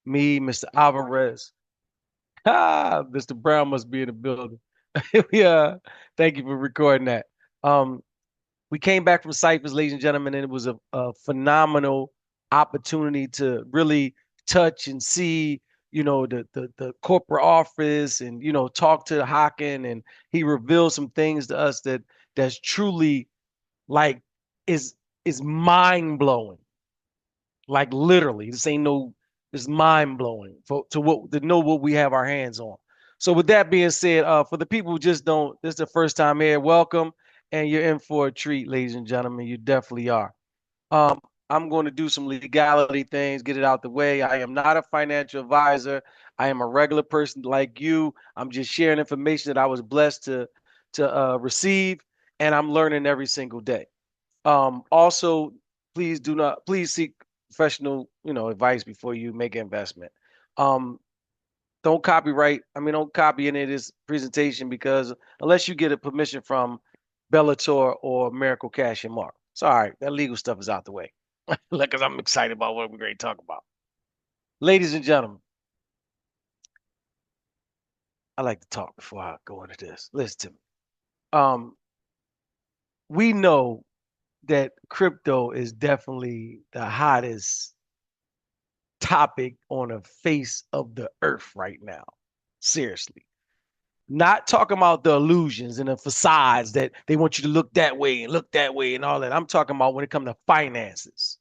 Me, Mr. Alvarez. Mr. Brown must be in the building. Yeah, thank you for recording that. Um, we came back from Cyprus, ladies and gentlemen, and it was a phenomenal opportunity to really touch and see, the corporate office and talk to Haken, and he revealed some things to us that's truly like is is mind blowing. Like literally, this ain't no, it's mind blowing for to know what we have our hands on. So with that being said, for the people who just don't, this is the first time here, welcome, and you're in for a treat, ladies and gentlemen. You definitely are. Um, I'm going to do some legality things, get it out the way. I am not a financial advisor. I am a regular person like you. I'm just sharing information that I was blessed to receive, and I'm learning every single day. Also, please seek professional, advice before you make an investment. Um, don't copy any of this presentation because unless you get a permission from Bellator or Miracle Cash and Mark. So, all right, that legal stuff is out the way. Because I'm excited about what we're going to talk about. Ladies and gentlemen, I like to talk before I go into this. Listen to me. Um, we know that crypto is definitely the hottest topic on the face of the earth right now. Seriously. Not talking about the illusions and the facades that they want you to look that way and all that. I'm talking about when it comes to finances.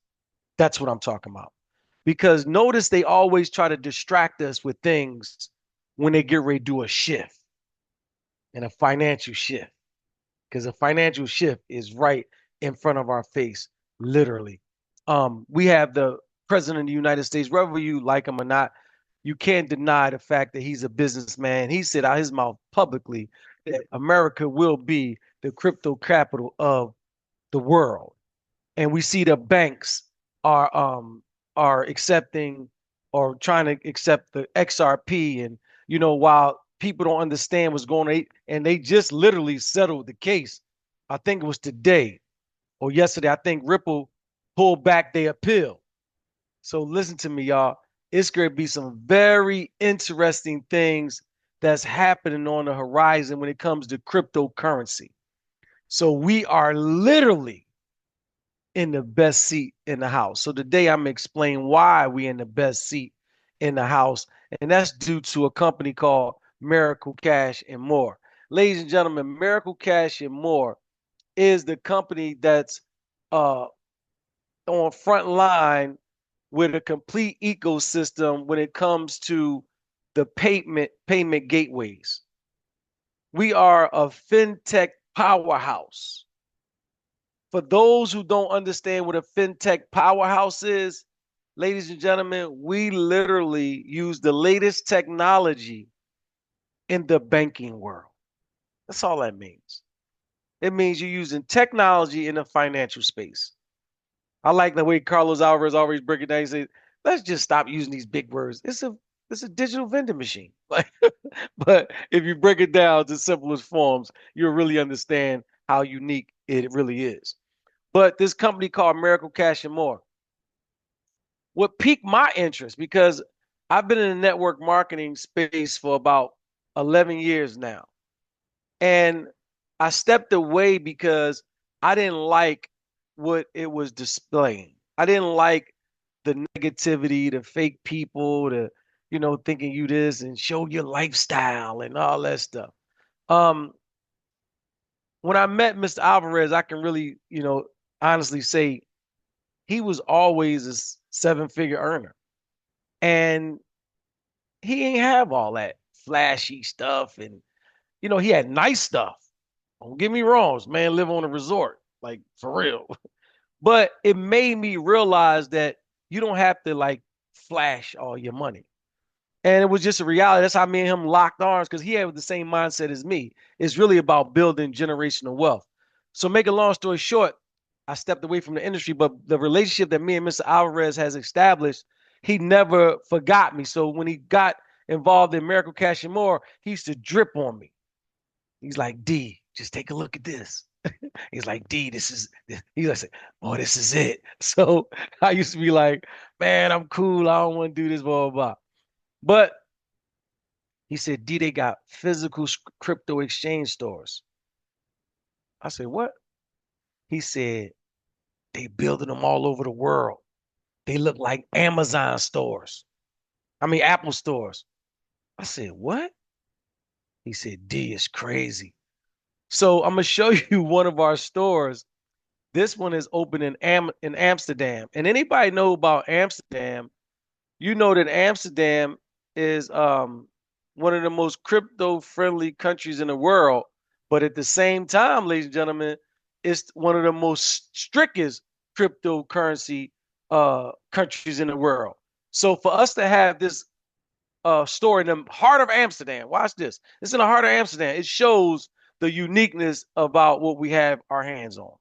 That's what I'm talking about. Because notice they always try to distract us with things when they get ready to do a shift and a financial shift. Because a financial shift is right in front of our face, literally. We have the president of the United States, whether you like him or not, you can't deny the fact that he's a businessman. He said out his mouth publicly that America will be the crypto capital of the world. And we see the banks are are accepting or trying to accept the XRP, and while people don't understand what's going on, and they just literally settled the case. I think it was today or yesterday. I think Ripple pulled back their appeal. So listen to me, y'all. It's going to be some very interesting things that's happening on the horizon when it comes to cryptocurrency. So we are literally in the best seat in the house. So today I'm explaining why we in the best seat in the house, and that's due to a company called Miracle Cash and More. Ladies and gentlemen, Miracle Cash and More is the company that's uh, on front line with a complete ecosystem when it comes to the payment gateways. We are a fintech powerhouse. For those who don't understand what a fintech powerhouse is, ladies and gentlemen, we literally use the latest technology in the banking world. That's all that means. It means you're using technology in the financial space. I like the way Carlos Alvarez always break it down. He says, let's just stop using these big words. It's a digital vending machine. Like, but if you break it down to simplest forms, you'll really understand how unique it really is. But this company called Miracle Cash and More, what piqued my interest because I've been in the network marketing space for about 11 years now. And I stepped away because I didn't like what it was displaying. I didn't like the negativity, the fake people, thinking you this and show your lifestyle and all that stuff. Um, when I met Mr. Alvarez, I can really, honestly say he was always a seven-figure earner. And he ain't have all that flashy stuff. And, he had nice stuff. Don't get me wrong, this man live on a resort, like for real. But it made me realize that you don't have to like flash all your money. And it was just a reality. That's how me and him locked arms because he had the same mindset as me. It's really about building generational wealth. So, make a long story short, I stepped away from the industry, but the relationship that me and Mr. Alvarez has established, he never forgot me. So, when he got involved in Miracle Cash and More, he used to drip on me. He's like, D, just take a look at this. He's like, D, he's like, oh, this is it. So I used to be like, man, I'm cool. I don't want to do this, blah, blah, blah. But he said, D, they got physical crypto exchange stores. I said, what? He said, they building them all over the world. They look like Amazon stores. I mean, Apple stores. I said, what? He said, D, is crazy. So I'm going to show you one of our stores. This one is open in Amsterdam. And anybody know about Amsterdam, you know that Amsterdam is one of the most crypto-friendly countries in the world. But at the same time, ladies and gentlemen, it's one of the most strictest cryptocurrency countries in the world. So for us to have this store in the heart of Amsterdam, watch this. It's in the heart of Amsterdam. It shows the uniqueness about what we have our hands on.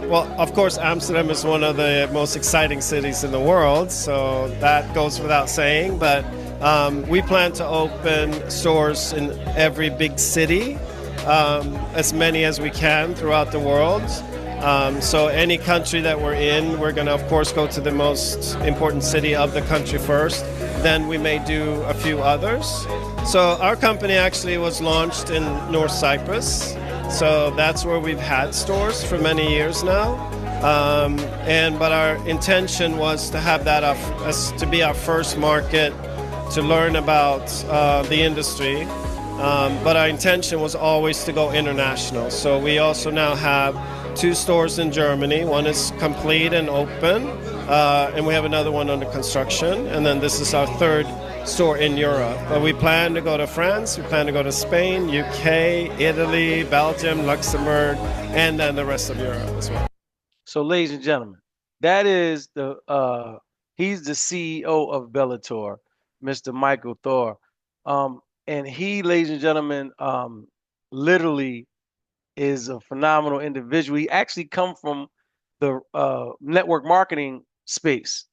Well, of course, Amsterdam is one of the most exciting cities in the world, so that goes without saying. But we plan to open stores in every big city, as many as we can throughout the world. So any country that we're in, we're going to, of course, go to the most important city of the country first. Then we may do a few others. So our company actually was launched in North Cyprus. So that's where we've had stores for many years now. But our intention was to have that to be our first market to learn about the industry. But our intention was always to go international. So we also now have 2 stores in Germany. One is complete and open, and we have another one under construction. And then this is our 3rd store in Europe. But we plan to go to France, we plan to go to Spain, UK, Italy, Belgium, Luxembourg, and then the rest of Europe as well. So, ladies and gentlemen, that is he's the CEO of Bellator, Mr. Michael Thor. And he, ladies and gentlemen, literally is a phenomenal individual. He actually come from the network marketing space.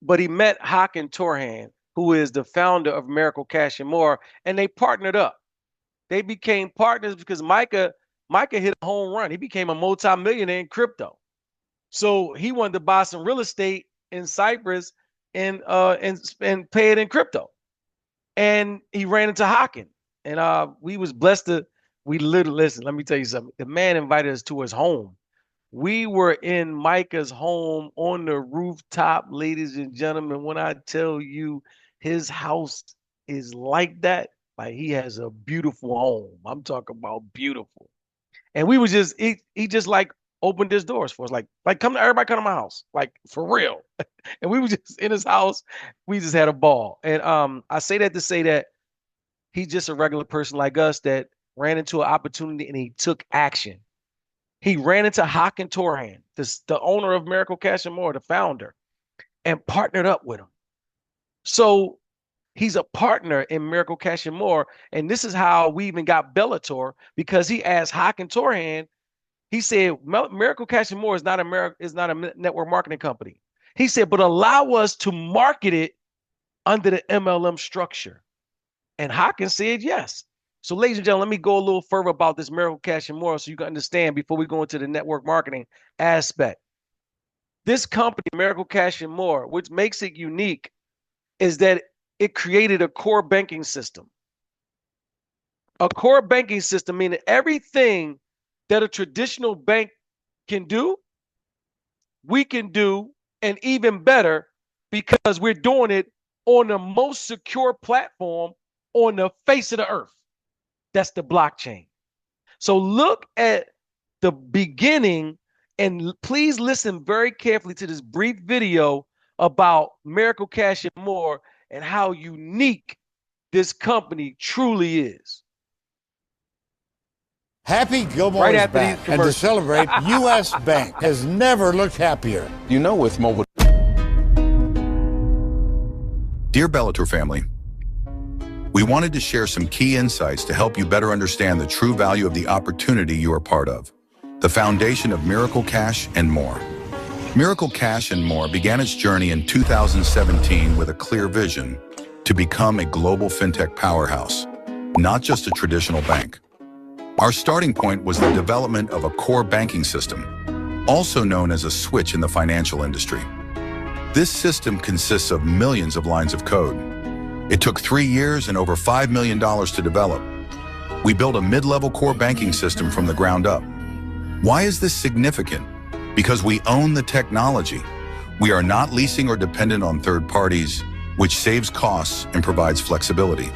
But he met Hakan Torhan, who is the founder of Miracle Cash and More, and they partnered up. They became partners because Micah hit a home run. He became a multimillionaire in crypto. So he wanted to buy some real estate in Cyprus and pay it in crypto. And he ran into Hakan. And we was blessed listen, let me tell you something. The man invited us to his home. We were in Micah's home on the rooftop, ladies and gentlemen. When I tell you his house is like that, like he has a beautiful home. I'm talking about beautiful. And we was just, he just like opened his doors for us. Like everybody come to my house, like for real. And we were just in his house. We just had a ball. And I say that to say that he's just a regular person like us that ran into an opportunity and he took action. He ran into Hakan Torhan, the owner of Miracle Cash and More, the founder, and partnered up with him. So he's a partner in Miracle Cash and More. And this is how we even got Bellator, because he asked Hakan Torhan, he said, Miracle Cash and More is not a network marketing company. He said, but allow us to market it under the MLM structure. And Hakan said yes. So, ladies and gentlemen, let me go a little further about this Miracle Cash and More so you can understand before we go into the network marketing aspect. This company, Miracle Cash and More, which makes it unique, is that it created a core banking system. A core banking system meaning everything that a traditional bank can do, we can do, and even better, because we're doing it on the most secure platform on the face of the earth. That's the blockchain. So look at the beginning and please listen very carefully to this brief video about Miracle Cash and More and how unique this company truly is. Happy Gilmore is back, and to celebrate, U.S. Bank has never looked happier. You know, with mobile. Dear Bellator family, We wanted to share some key insights to help you better understand the true value of the opportunity you are part of. The foundation of Miracle Cash and More. Miracle Cash and More began its journey in 2017 with a clear vision to become a global fintech powerhouse, not just a traditional bank. Our starting point was the development of a core banking system, also known as a switch in the financial industry. This system consists of millions of lines of code. It took 3 years and over $5 million to develop. We built a mid-level core banking system from the ground up. Why is this significant? Because we own the technology. We are not leasing or dependent on third parties, which saves costs and provides flexibility.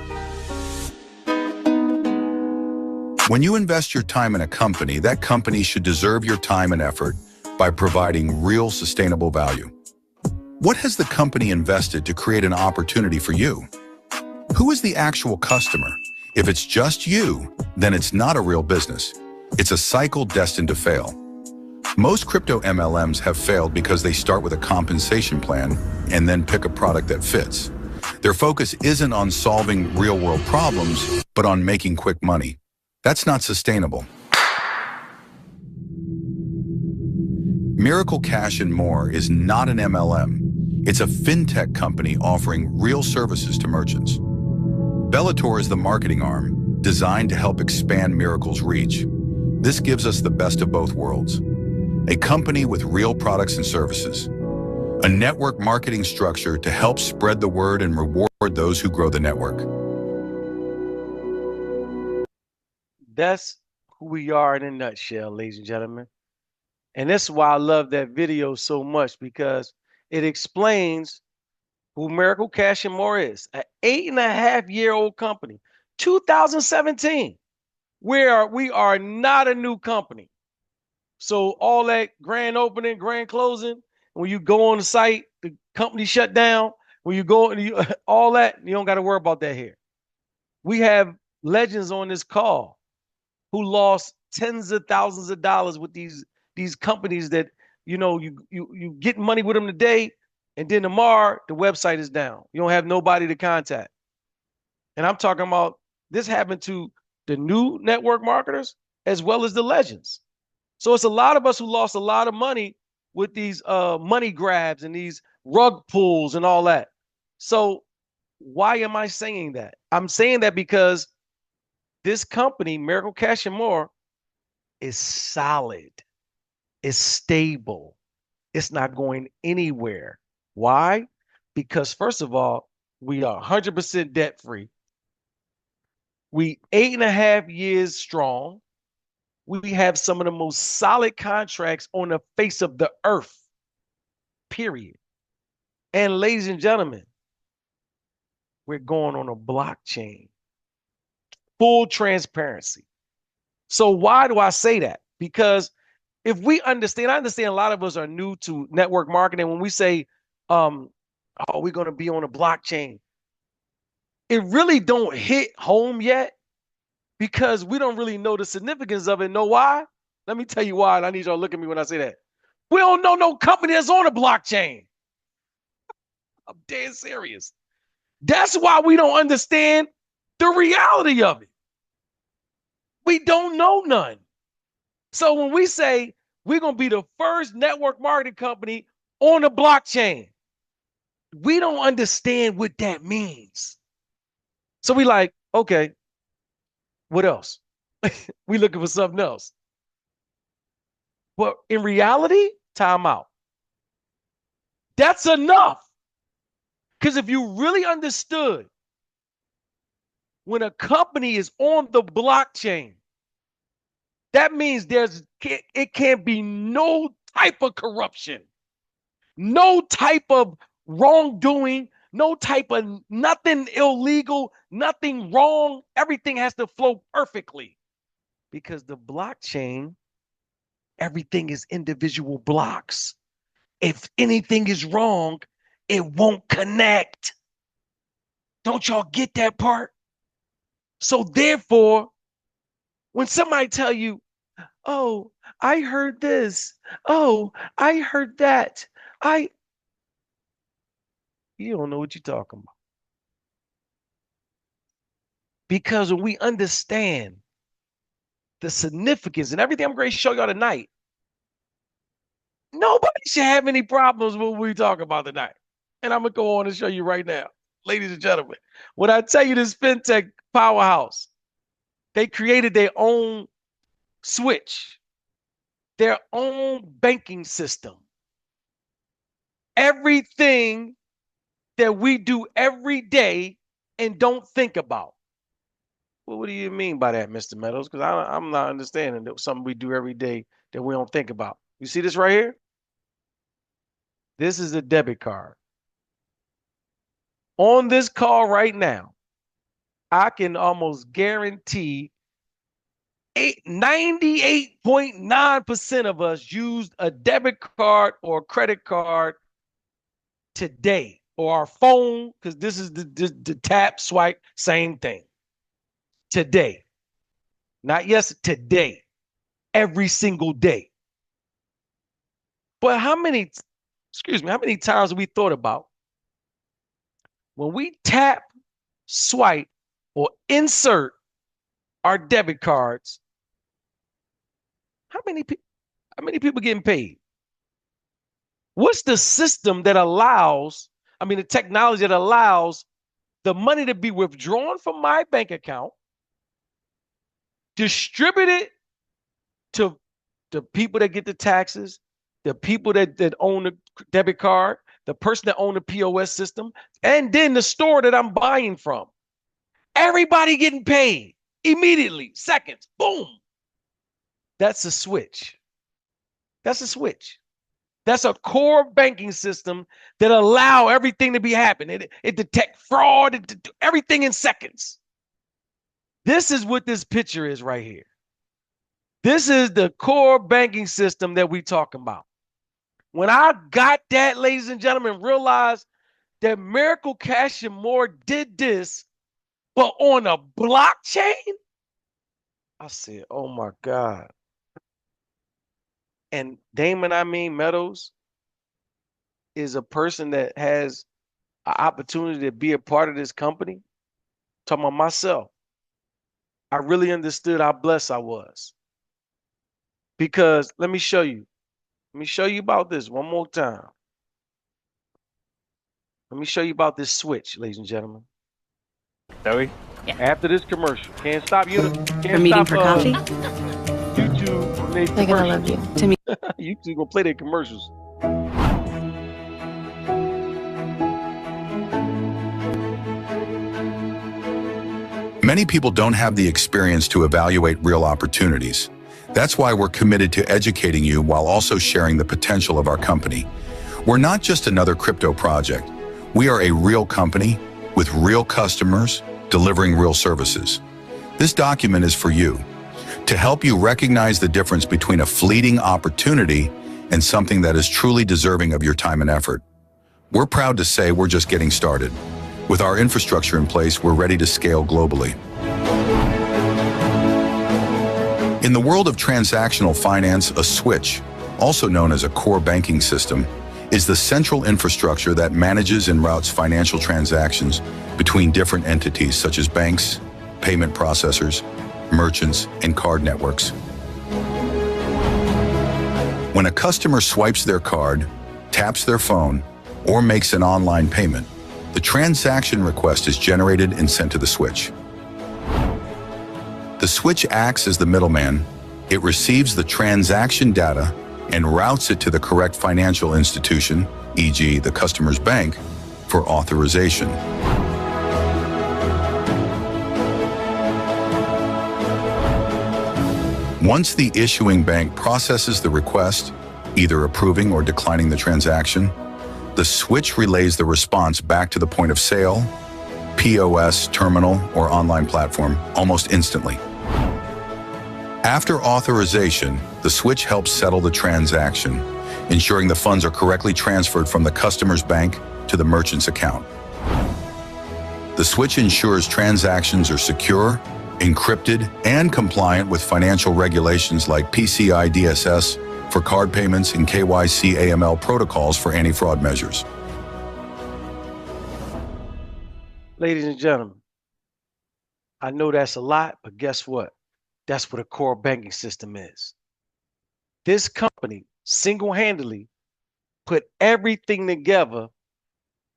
When you invest your time in a company, that company should deserve your time and effort by providing real sustainable value. What has the company invested to create an opportunity for you? Who is the actual customer? If it's just you, then it's not a real business. It's a cycle destined to fail. Most crypto MLMs have failed because they start with a compensation plan and then pick a product that fits. Their focus isn't on solving real-world problems, but on making quick money. That's not sustainable. Miracle Cash and More is not an MLM. It's a fintech company offering real services to merchants. Bellator is the marketing arm, designed to help expand Miracle's reach. This gives us the best of both worlds. A company with real products and services. A network marketing structure to help spread the word and reward those who grow the network. That's who we are in a nutshell, ladies and gentlemen. And that's why I love that video so much, because it explains who Miracle Cash and More is. An 8.5-year-old company, 2017. We are not a new company. So all that grand opening, grand closing, when you go on the site, the company shut down. When you go, all that, you don't got to worry about that here. We have legends on this call who lost tens of thousands of dollars with these companies that, you get money with them today, and then tomorrow the website is down. You don't have nobody to contact. And I'm talking about this happened to the new network marketers as well as the legends. So it's a lot of us who lost a lot of money with these money grabs and these rug pulls and all that. So why am I saying that? I'm saying that because this company, Miracle Cash and More, is solid. It's stable. It's not going anywhere. Why? Because first of all, we are 100% debt free. We 8.5 years strong. We have some of the most solid contracts on the face of the earth, period. And ladies and gentlemen, we're going on a blockchain. Full transparency. So why do I say that? Because if we understand, I understand a lot of us are new to network marketing. When we say, we're going to be on a blockchain, it really don't hit home yet because we don't really know the significance of it. Know why? Let me tell you why. And I need y'all to look at me when I say that. We don't know no company that's on a blockchain. I'm dead serious. That's why we don't understand the reality of it. We don't know none. So when we say we're going to be the first network marketing company on the blockchain, we don't understand what that means. So we like, okay, what else? We looking for something else. But in reality, time out. That's enough. Because if you really understood when a company is on the blockchain, that means it can't be no type of corruption, no type of wrongdoing, no type of nothing illegal, nothing wrong. Everything has to flow perfectly because the blockchain, everything is individual blocks. If anything is wrong, it won't connect. Don't y'all get that part? So therefore, when somebody tell you, oh, I heard this. Oh, I heard that. You don't know what you're talking about. Because when we understand the significance and everything I'm going to show y'all tonight, nobody should have any problems with what we talk about tonight. And I'm going to go on and show you right now. Ladies and gentlemen, when I tell you this fintech powerhouse, they created their own switch, their own banking system. Everything that we do every day and don't think about. Well, what do you mean by that, Mr. Meadows? Because I'm not understanding that something we do every day that we don't think about. You see this right here? This is a debit card. On this call right now, I can almost guarantee 98.9% of us used a debit card or a credit card today, or our phone, because this is the tap, swipe, same thing. Today. Not yesterday, today. Every single day. But how many times have we thought about when we tap, swipe, or insert our debit cards, how many people getting paid? What's the system that allows, the technology that allows the money to be withdrawn from my bank account, distributed to the people that get the taxes, the people that own the debit card, the person that own the POS system, and then the store that I'm buying from. Everybody getting paid immediately, seconds, boom. That's a switch. That's a switch. That's a core banking system that allow everything to be happening. It detect fraud, everything in seconds. This is what this picture is right here. This is the core banking system that we talking about. When I got that, ladies and gentlemen, realized that Miracle Cash and More did this, but on a blockchain, I said, oh my God. And Damon Meadows is a person that has an opportunity to be a part of this company. Talking about myself. I really understood how blessed I was. Because let me show you. Let me show you about this one more time. Let me show you about this switch, ladies and gentlemen. Joey? Yeah. After this commercial. Can't stop you. Can't a meeting for coffee? YouTube. They're gonna love you. To me. YouTube gonna play their commercials. Many people don't have the experience to evaluate real opportunities. That's why we're committed to educating you while also sharing the potential of our company. We're not just another crypto project. We are a real company with real customers delivering real services. This document is for you, to help you recognize the difference between a fleeting opportunity and something that is truly deserving of your time and effort. We're proud to say we're just getting started. With our infrastructure in place, we're ready to scale globally. In the world of transactional finance, a switch, also known as a core banking system, is the central infrastructure that manages and routes financial transactions between different entities such as banks, payment processors, merchants, and card networks. When a customer swipes their card, taps their phone, or makes an online payment, the transaction request is generated and sent to the switch. The switch acts as the middleman. It receives the transaction data and routes it to the correct financial institution, e.g. the customer's bank, for authorization. Once the issuing bank processes the request, either approving or declining the transaction, the switch relays the response back to the point of sale, POS, terminal, or online platform almost instantly. After authorization, the switch helps settle the transaction, ensuring the funds are correctly transferred from the customer's bank to the merchant's account. The switch ensures transactions are secure, encrypted, and compliant with financial regulations like PCI DSS for card payments and KYC AML protocols for anti-fraud measures. Ladies and gentlemen, I know that's a lot, but guess what? That's what a core banking system is. This company single-handedly put everything together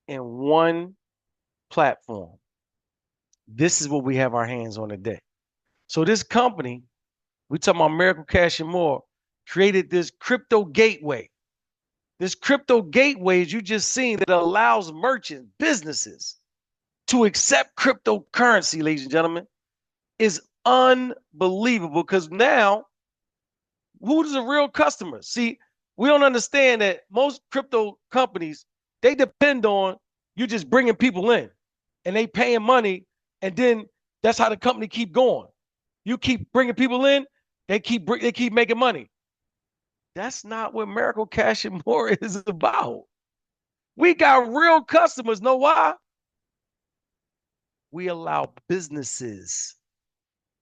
in one platform. This is what we have our hands on today. So this company, we talking about Miracle Cash and More, created this crypto gateway. This crypto gateway, as you just seen, that allows merchants, businesses to accept cryptocurrency, ladies and gentlemen, is unbelievable because now, who's the real customer? See, we don't understand that most crypto companies, they depend on you just bringing people in and they paying money, and then that's how the company keep going. You keep bringing people in, they keep making money. That's not what Miracle Cash and More is about. We got real customers. Know why? We allow businesses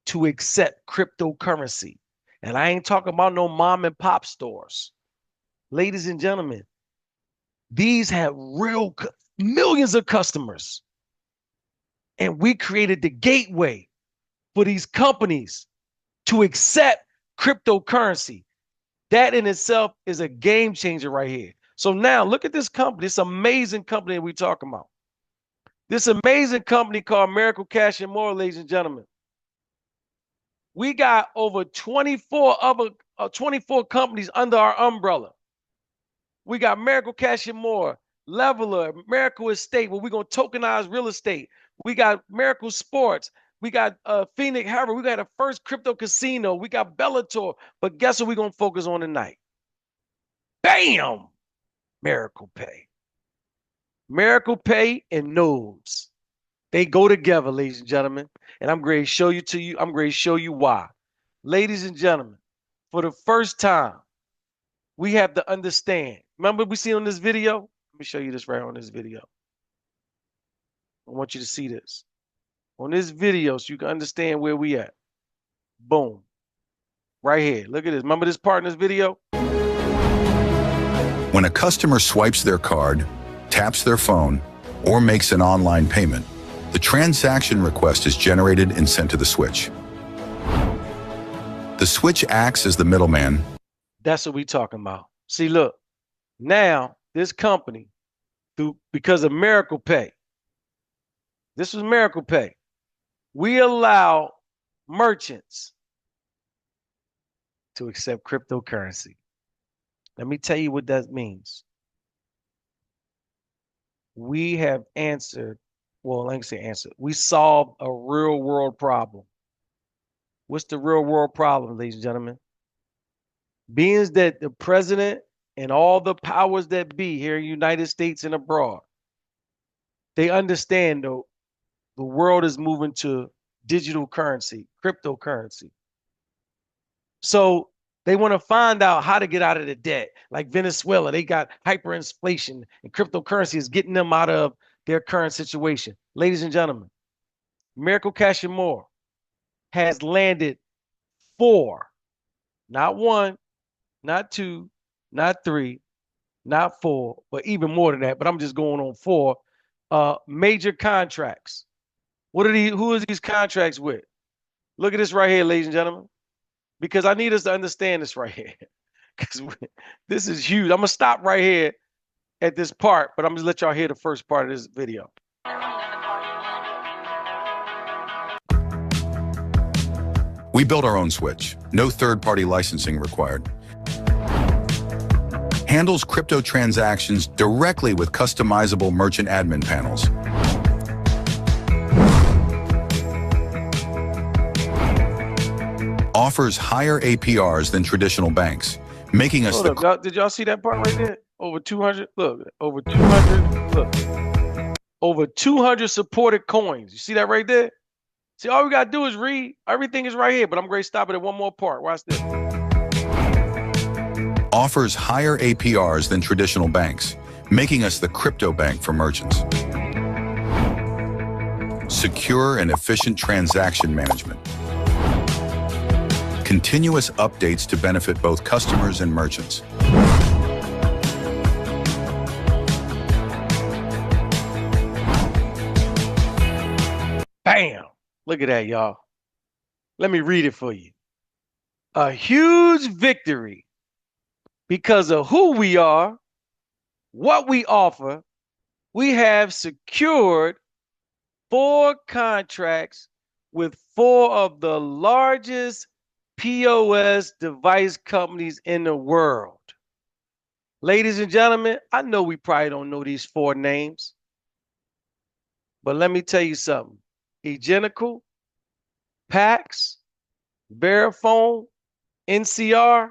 to accept cryptocurrency. And I ain't talking about no mom and pop stores. Ladies and gentlemen, these have real millions of customers. And we created the gateway for these companies to accept cryptocurrency. That in itself is a game changer right here. So now look at this company, this amazing company that we're talking about. This amazing company called Miracle Cash and More, ladies and gentlemen. We got over 24 companies under our umbrella. We got Miracle Cash and More, Leveler, Miracle Estate, where we're going to tokenize real estate. We got Miracle Sports. We got Phoenix Harbor. We got a first crypto casino. We got Bellator. But guess what we're going to focus on tonight? Bam! Miracle Pay. Miracle Pay and Nodes. They go together, ladies and gentlemen. And I'm going to show you why. Ladies and gentlemen, for the first time, we have to understand. Remember we see on this video? Let me show you this right on this video. I want you to see this. On this video so you can understand where we at. Boom. Right here. Look at this. Remember this part in this video? When a customer swipes their card, taps their phone, or makes an online payment, the transaction request is generated and sent to the switch. The switch acts as the middleman. That's what we talking about. See, look, now this company, because of Miracle Pay, this was Miracle Pay, we allow merchants to accept cryptocurrency. Let me tell you what that means. We have answered, well, let me say answered. We solved a real world problem. What's the real world problem, ladies and gentlemen? Being that the president and all the powers that be here in the United States and abroad, they understand though the world is moving to digital currency, cryptocurrency. So they want to find out how to get out of the debt. Like Venezuela, they got hyperinflation and cryptocurrency is getting them out of their current situation. Ladies and gentlemen, Miracle Cash and More has landed 4, not 1, not 2, not 3, not 4, but even more than that. But I'm just going on 4 major contracts. Who are these contracts with? Look at this right here, ladies and gentlemen, because I need us to understand this right here. Because this is huge. I'm going to stop right here at this part, but I'm going to let y'all hear the first part of this video. We built our own switch. No third-party licensing required. Handles crypto transactions directly with customizable merchant admin panels. Offers higher APRs than traditional banks, making us Did y'all see that part right there? Over 200, look, over 200, look. Over 200 supported coins. You see that right there? See, all we got to do is read. Everything is right here, but I'm going to stop it at one more part. Watch this. Offers higher APRs than traditional banks, making us the crypto bank for merchants. Secure and efficient transaction management. Continuous updates to benefit both customers and merchants. Bam! Look at that, y'all. Let me read it for you. A huge victory because of who we are, what we offer. We have secured 4 contracts with 4 of the largest POS device companies in the world. Ladies and gentlemen, I know we probably don't know these 4 names, but let me tell you something. Egenical, PAX, Verifone, NCR.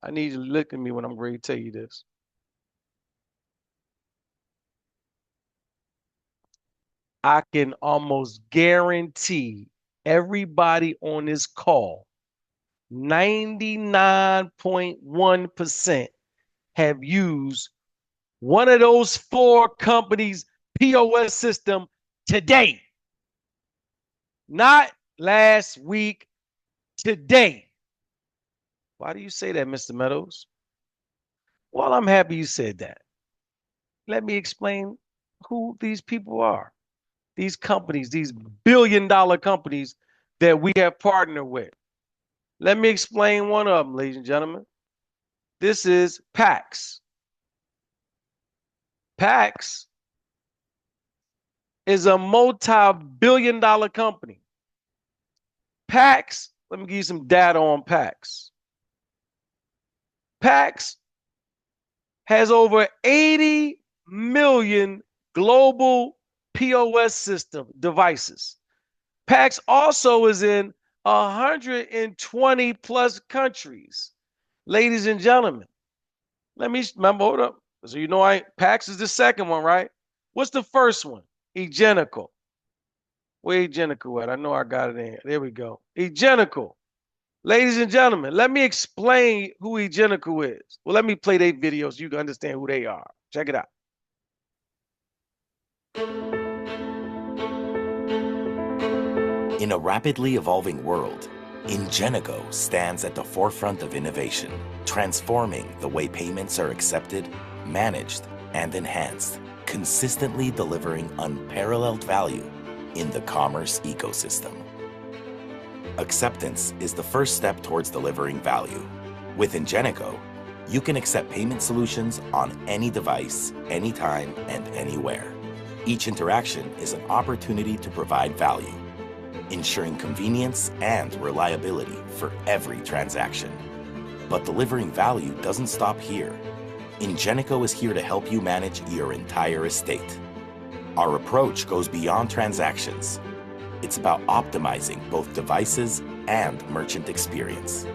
I need you to look at me when I'm ready to tell you this. I can almost guarantee everybody on this call, 99.1% have used one of those 4 companies' POS system today. Not last week, today. Why do you say that, Mr. Meadows? Well, I'm happy you said that. Let me explain who these people are. These companies, these billion-dollar companies that we have partnered with. Let me explain one of them, ladies and gentlemen. This is PAX. PAX is a multi-billion-dollar company. PAX, let me give you some data on PAX. PAX has over 80 million global POS system devices. PAX also is in 120 plus countries. Ladies and gentlemen, let me remember, hold up. So you know PAX is the second one, right? What's the first one? Egenical. Where Egenical at? I know I got it in. There we go. Egenical. Ladies and gentlemen, let me explain who Egenical is. Well, let me play their videos so you can understand who they are. Check it out. In a rapidly evolving world, Ingenico stands at the forefront of innovation, transforming the way payments are accepted, managed, and enhanced, consistently delivering unparalleled value in the commerce ecosystem. Acceptance is the first step towards delivering value. With Ingenico, you can accept payment solutions on any device, anytime, and anywhere. Each interaction is an opportunity to provide value, ensuring convenience and reliability for every transaction. But delivering value doesn't stop here. Ingenico is here to help you manage your entire estate. Our approach goes beyond transactions. It's about optimizing both devices and merchant experience.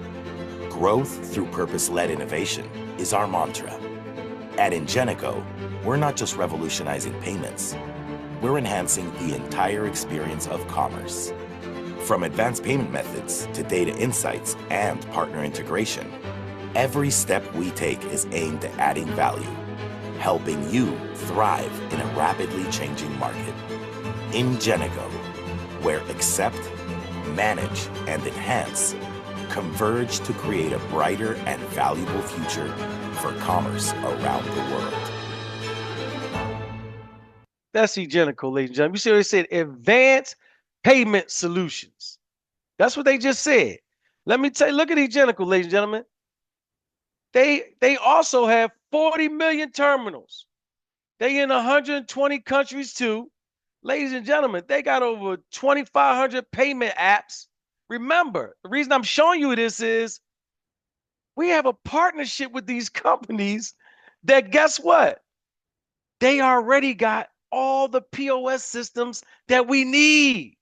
Growth through purpose-led innovation is our mantra. At Ingenico, we're not just revolutionizing payments, we're enhancing the entire experience of commerce. From advanced payment methods to data insights and partner integration, every step we take is aimed at adding value, helping you thrive in a rapidly changing market. Ingenico, where accept, manage, and enhance converge to create a brighter and valuable future for commerce around the world. That's Egenical, ladies and gentlemen. You see what they said? Advanced payment solutions. That's what they just said. Let me tell you, look at Egenical, ladies and gentlemen. They also have 40 million terminals. They in 120 countries too. Ladies and gentlemen, they got over 2,500 payment apps. Remember, the reason I'm showing you this is we have a partnership with these companies that, guess what? They already got all the POS systems that we need.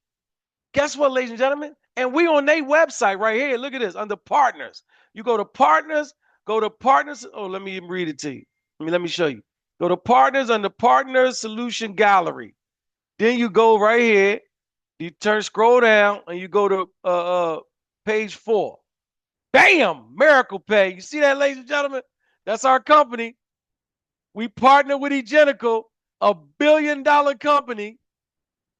Guess what, ladies and gentlemen? And we on their website right here. Look at this, under partners. You go to partners, Oh, let me read it to you. Let me show you. Go to partners, under partners solution gallery. Then you go right here. You scroll down, and you go to page 4. Bam! Miracle Pay. You see that, ladies and gentlemen? That's our company. We partner with Egenical, a billion-dollar company.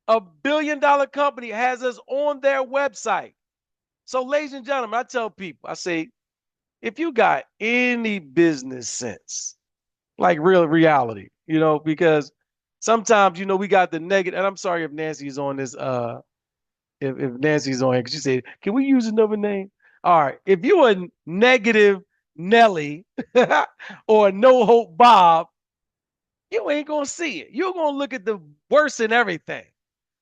A billion-dollar company has us on their website. So, ladies and gentlemen, I tell people, I say, if you got any business sense, like real reality, because sometimes, we got the negative, and I'm sorry if Nancy is on this if Nancy's on here, 'cause she said, "Can we use another name?" All right. If you a negative Nelly or a no hope Bob, you ain't gonna see it. You're gonna look at the worst in everything.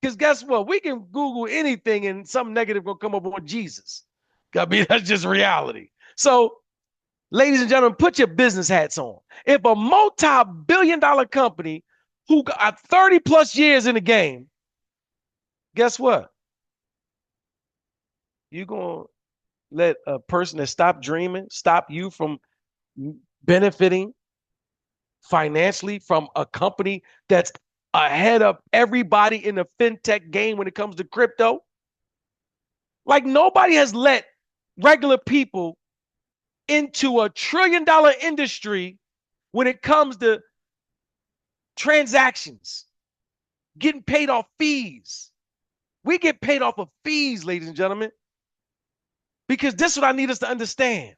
Because guess what? We can Google anything and some negative gonna come up on Jesus. I mean, that's just reality. So, ladies and gentlemen, put your business hats on. If a multi-billion-dollar company who got 30 plus years in the game, guess what? You're gonna let a person that stopped dreaming stop you from benefiting financially from a company that's ahead of everybody in the fintech game when it comes to crypto. Like nobody has let regular people into a $1 trillion industry when it comes to transactions, getting paid off fees. We get paid off of fees, ladies and gentlemen, because this is what I need us to understand.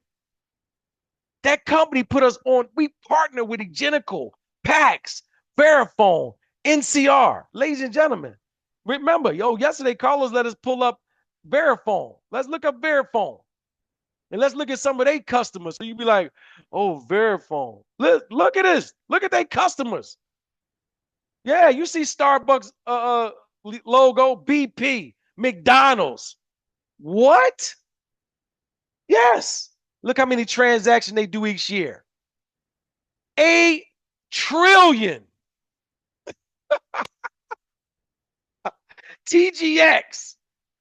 That company put us on, we partner with Egenical, Pax, Verifone, NCR. Ladies and gentlemen, remember, yesterday Carlos let us pull up Verifone. Let's look up Verifone. And let's look at some of their customers. So you'd be like, oh, Verifone. Look at this. Look at their customers. Yeah, you see Starbucks logo, BP, McDonald's. What? Yes. Look how many transactions they do each year. 8 trillion. TGX.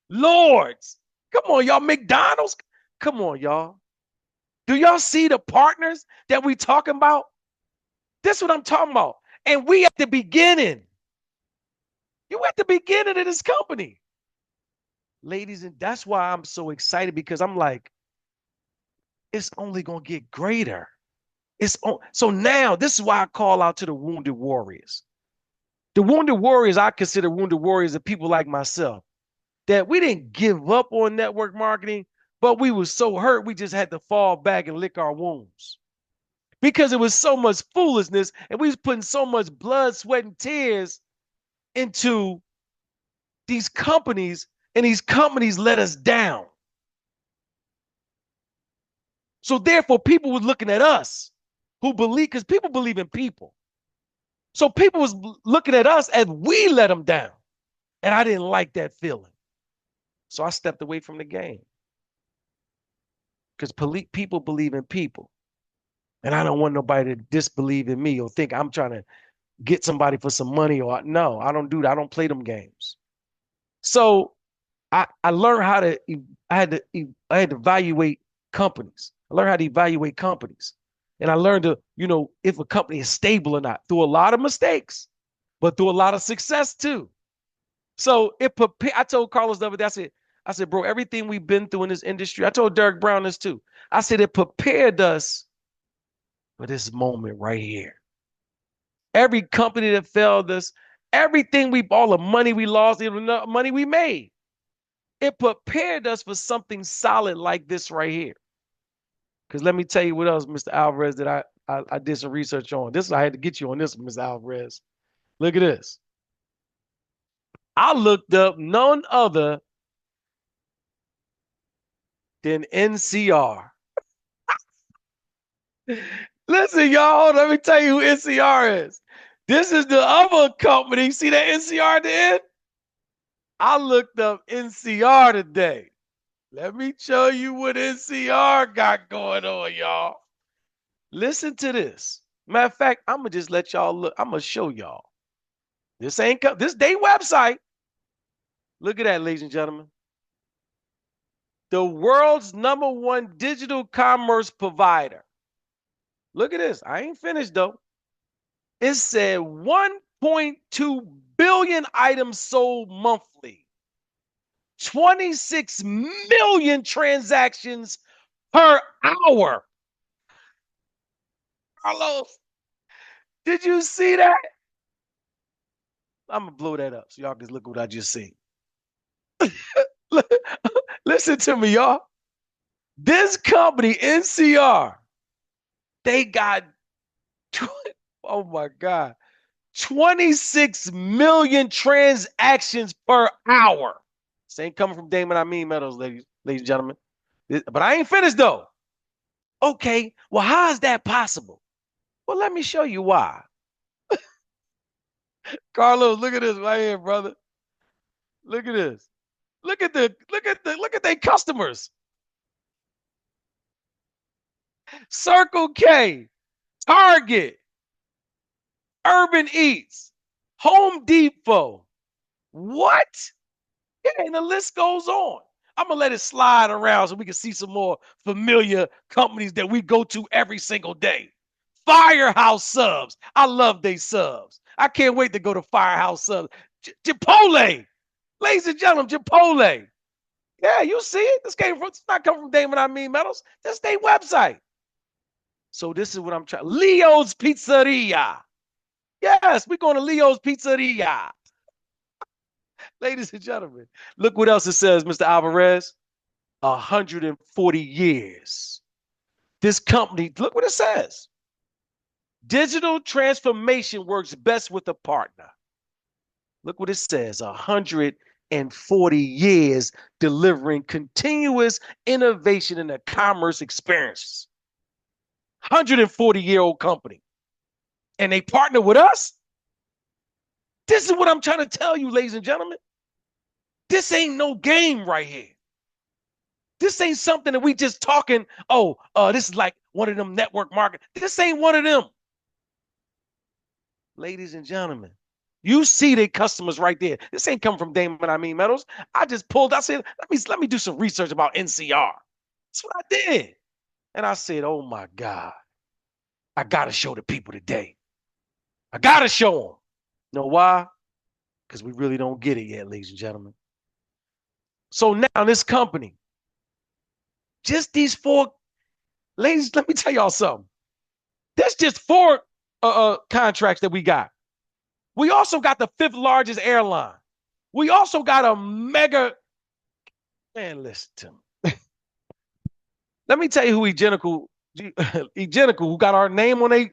Lords. Come on, y'all. McDonald's. Come on, y'all. Do y'all see the partners that we talking about? This is what I'm talking about. And we at the beginning. You at the beginning of this company. Ladies, and that's why I'm so excited, because I'm like, it's only going to get greater. So now this is why I call out to the wounded warriors. The wounded warriors, I consider wounded warriors of people like myself, that we didn't give up on network marketing, but we were so hurt we just had to fall back and lick our wounds. Because it was so much foolishness and we was putting so much blood, sweat, and tears into these companies, and these companies let us down. So therefore, people were looking at us who believe, because people believe in people. So people was looking at us as we let them down. And I didn't like that feeling. So I stepped away from the game. Because people believe in people. And I don't want nobody to disbelieve in me or think I'm trying to get somebody for some money. No, I don't do that. I don't play them games. So I learned how to, I had to evaluate companies. I learned how to evaluate companies. And I learned to, if a company is stable or not, through a lot of mistakes, but through a lot of success too. So I told Carlos the other day, I said, bro, everything we've been through in this industry, I told Derek Brown this too. I said, it prepared us for this moment right here. Every company that failed us, all the money we lost, even the money we made, it prepared us for something solid like this right here. Because let me tell you what else, Mr. Alvarez, that I did some research on. I had to get you on this, Mr. Alvarez. Look at this. I looked up none other than NCR. Listen, y'all, let me tell you who NCR is. This is the other company. See that NCR at the end? I looked up NCR today. Let me show you what NCR got going on, y'all. Listen to this. Matter of fact, I'm going to just let y'all look. I'm going to show y'all. This ain't this day website. Look at that, ladies and gentlemen. The world's #1 digital commerce provider. Look at this. I ain't finished though. It said 1.2 billion items sold monthly. 26 million transactions per hour. Carlos, did you see that? I'm going to blow that up so y'all can look at what I just seen. Listen to me, y'all. This company, NCR, they got, oh my God, 26 million transactions per hour. This ain't coming from Damon Meadows, ladies and gentlemen. But I ain't finished though. Okay, well, how is that possible? Well, let me show you why. Carlos, look at this right here, brother. Look at this. Look at their customers. Circle K, Target, Urban Eats, Home Depot. What? And the list goes on. I'm gonna let it slide around so we can see some more familiar companies that we go to every single day. Firehouse Subs. I love they subs. I can't wait to go to Firehouse Subs. Chipotle. Ladies and gentlemen, Chipotle. Yeah, you see it. It's not coming from Damon Meadows. That's their website. So this is what I'm trying. Leo's Pizzeria. Yes, we're going to Leo's Pizzeria. Ladies and gentlemen, look what else it says, Mr. Alvarez. 140 years. This company, look what it says. Digital transformation works best with a partner. Look what it says. 140 years delivering continuous innovation in the commerce experience. 140-year-old company. And they partner with us? This is what I'm trying to tell you, ladies and gentlemen. This ain't no game right here. This ain't something that we just talking, this is like one of them network market. This ain't one of them. Ladies and gentlemen, you see the customers right there. This ain't coming from Damon Meadows. I said, let me do some research about NCR. That's what I did. And I said, oh my God, I got to show the people today. I got to show them. You know why? Because we really don't get it yet, ladies and gentlemen. So now this company, just these four, ladies, let me tell y'all something. That's just four contracts that we got. We also got the 5th largest airline. We also got a mega, man, listen to me. Let me tell you who Egenical, who got our name on a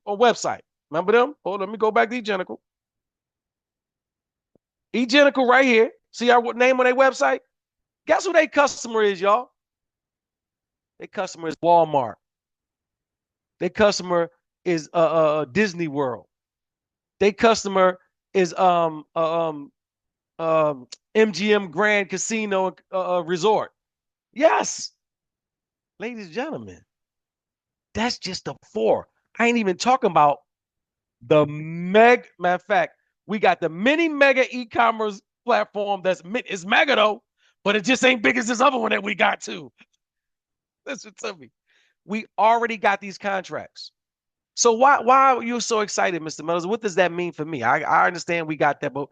website. Remember them? Let me go back to Egenical. Egenical right here. See our name on their website? Guess who their customer is, y'all? Their customer is Walmart. Their customer is Disney World. Their customer is MGM Grand Casino Resort. Yes. Ladies and gentlemen, that's just the 4. I ain't even talking about the matter of fact, we got the mini mega e-commerce platform it's mega though, but it just ain't big as this other one that we got too. Listen to me. We already got these contracts. So why are you so excited, Mr. Meadows? What does that mean for me? I understand we got that, but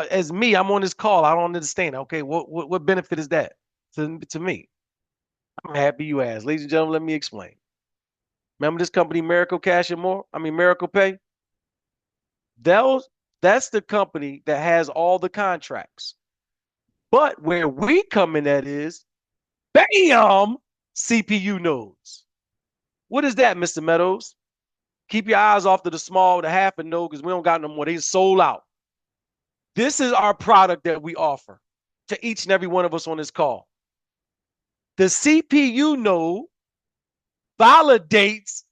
as me, I'm on this call. I don't understand. Okay, what benefit is that to me? I'm happy you asked. Ladies and gentlemen, let me explain. Remember this company, Miracle Cash and More? Miracle Pay? That's the company that has all the contracts. But where we come in at is, bam, CPU nodes. What is that, Mr. Meadows? Keep your eyes off to the small, the half a node, because we don't got no more. They sold out. This is our product that we offer to each and every one of us on this call. The CPU node validates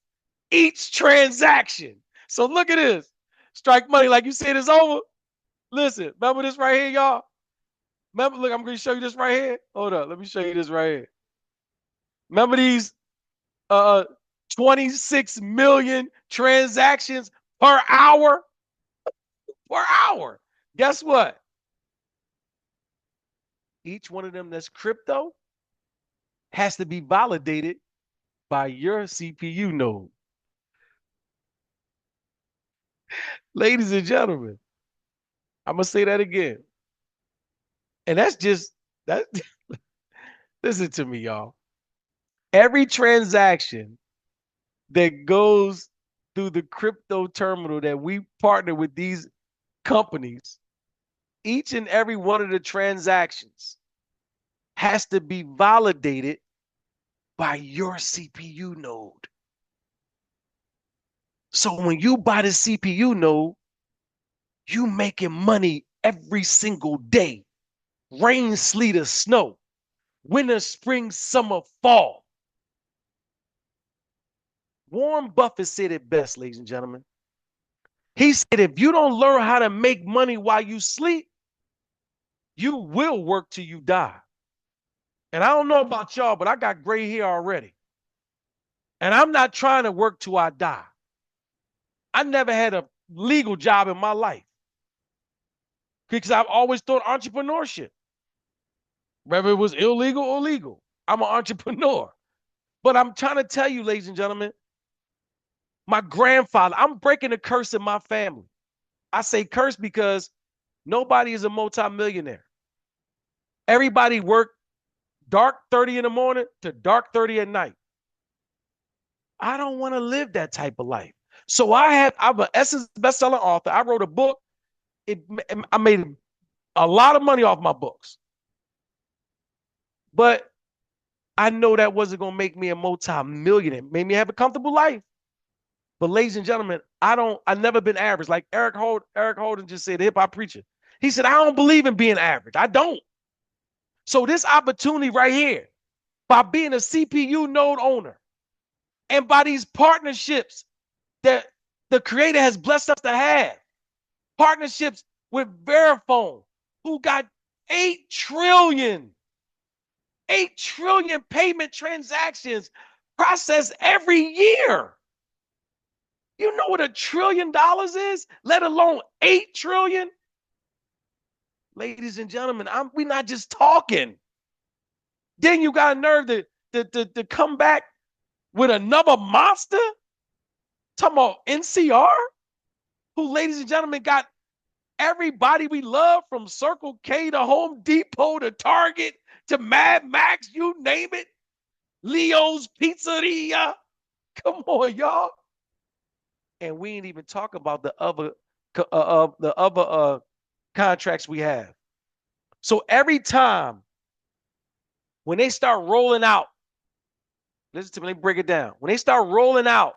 each transaction. So look at this. Strike money, like you said, it's over. Listen, remember this right here, y'all? Remember, look, I'm going to show you this right here. Hold up, let me show you this right here. Remember these 26 million transactions per hour? Per hour. Guess what? Each one of them that's crypto has to be validated by your CPU node. Ladies and gentlemen, I'm going to say that again. And that's just, that. Listen to me, y'all. Every transaction that goes through the crypto terminal that we partner with these companies, each and every one of the transactions has to be validated by your CPU node. So when you buy the CPU node, you making money every single day. rain, sleet, or snow, winter, spring, summer, fall. Warren Buffett said it best, ladies and gentlemen. He said, if you don't learn how to make money while you sleep, you will work till you die. And I don't know about y'all, but I got gray hair already. And I'm not trying to work till I die. I never had a legal job in my life because I've always thought entrepreneurship, whether it was illegal or legal. I'm an entrepreneur. But I'm trying to tell you, ladies and gentlemen, my grandfather, I'm breaking a curse in my family. I say curse because nobody is a multimillionaire. Everybody worked dark 30 in the morning to dark 30 at night. I don't want to live that type of life. So I'm an Essence bestselling author. I wrote a book. I made a lot of money off my books. But I know that wasn't going to make me a multi-millionaire. Made me have a comfortable life. But ladies and gentlemen, I've never been average. Like Eric Holden just said, the hip hop preacher. He said, I don't believe in being average. I don't. So this opportunity right here, by being a CPU node owner and by these partnerships that the creator has blessed us to have, partnerships with Verifone, who got 8 trillion payment transactions processed every year. You know what $1 trillion is, let alone 8 trillion? Ladies and gentlemen, we're not just talking. Then you got a nerve to come back with another monster? Talking about NCR, who, ladies and gentlemen, got everybody we love from Circle K to Home Depot to Target to Mad Max, you name it. Leo's Pizzeria. Come on, y'all. And we ain't even talk about the other contracts we have. So every time when they start rolling out, listen to me, let me break it down. When they start rolling out,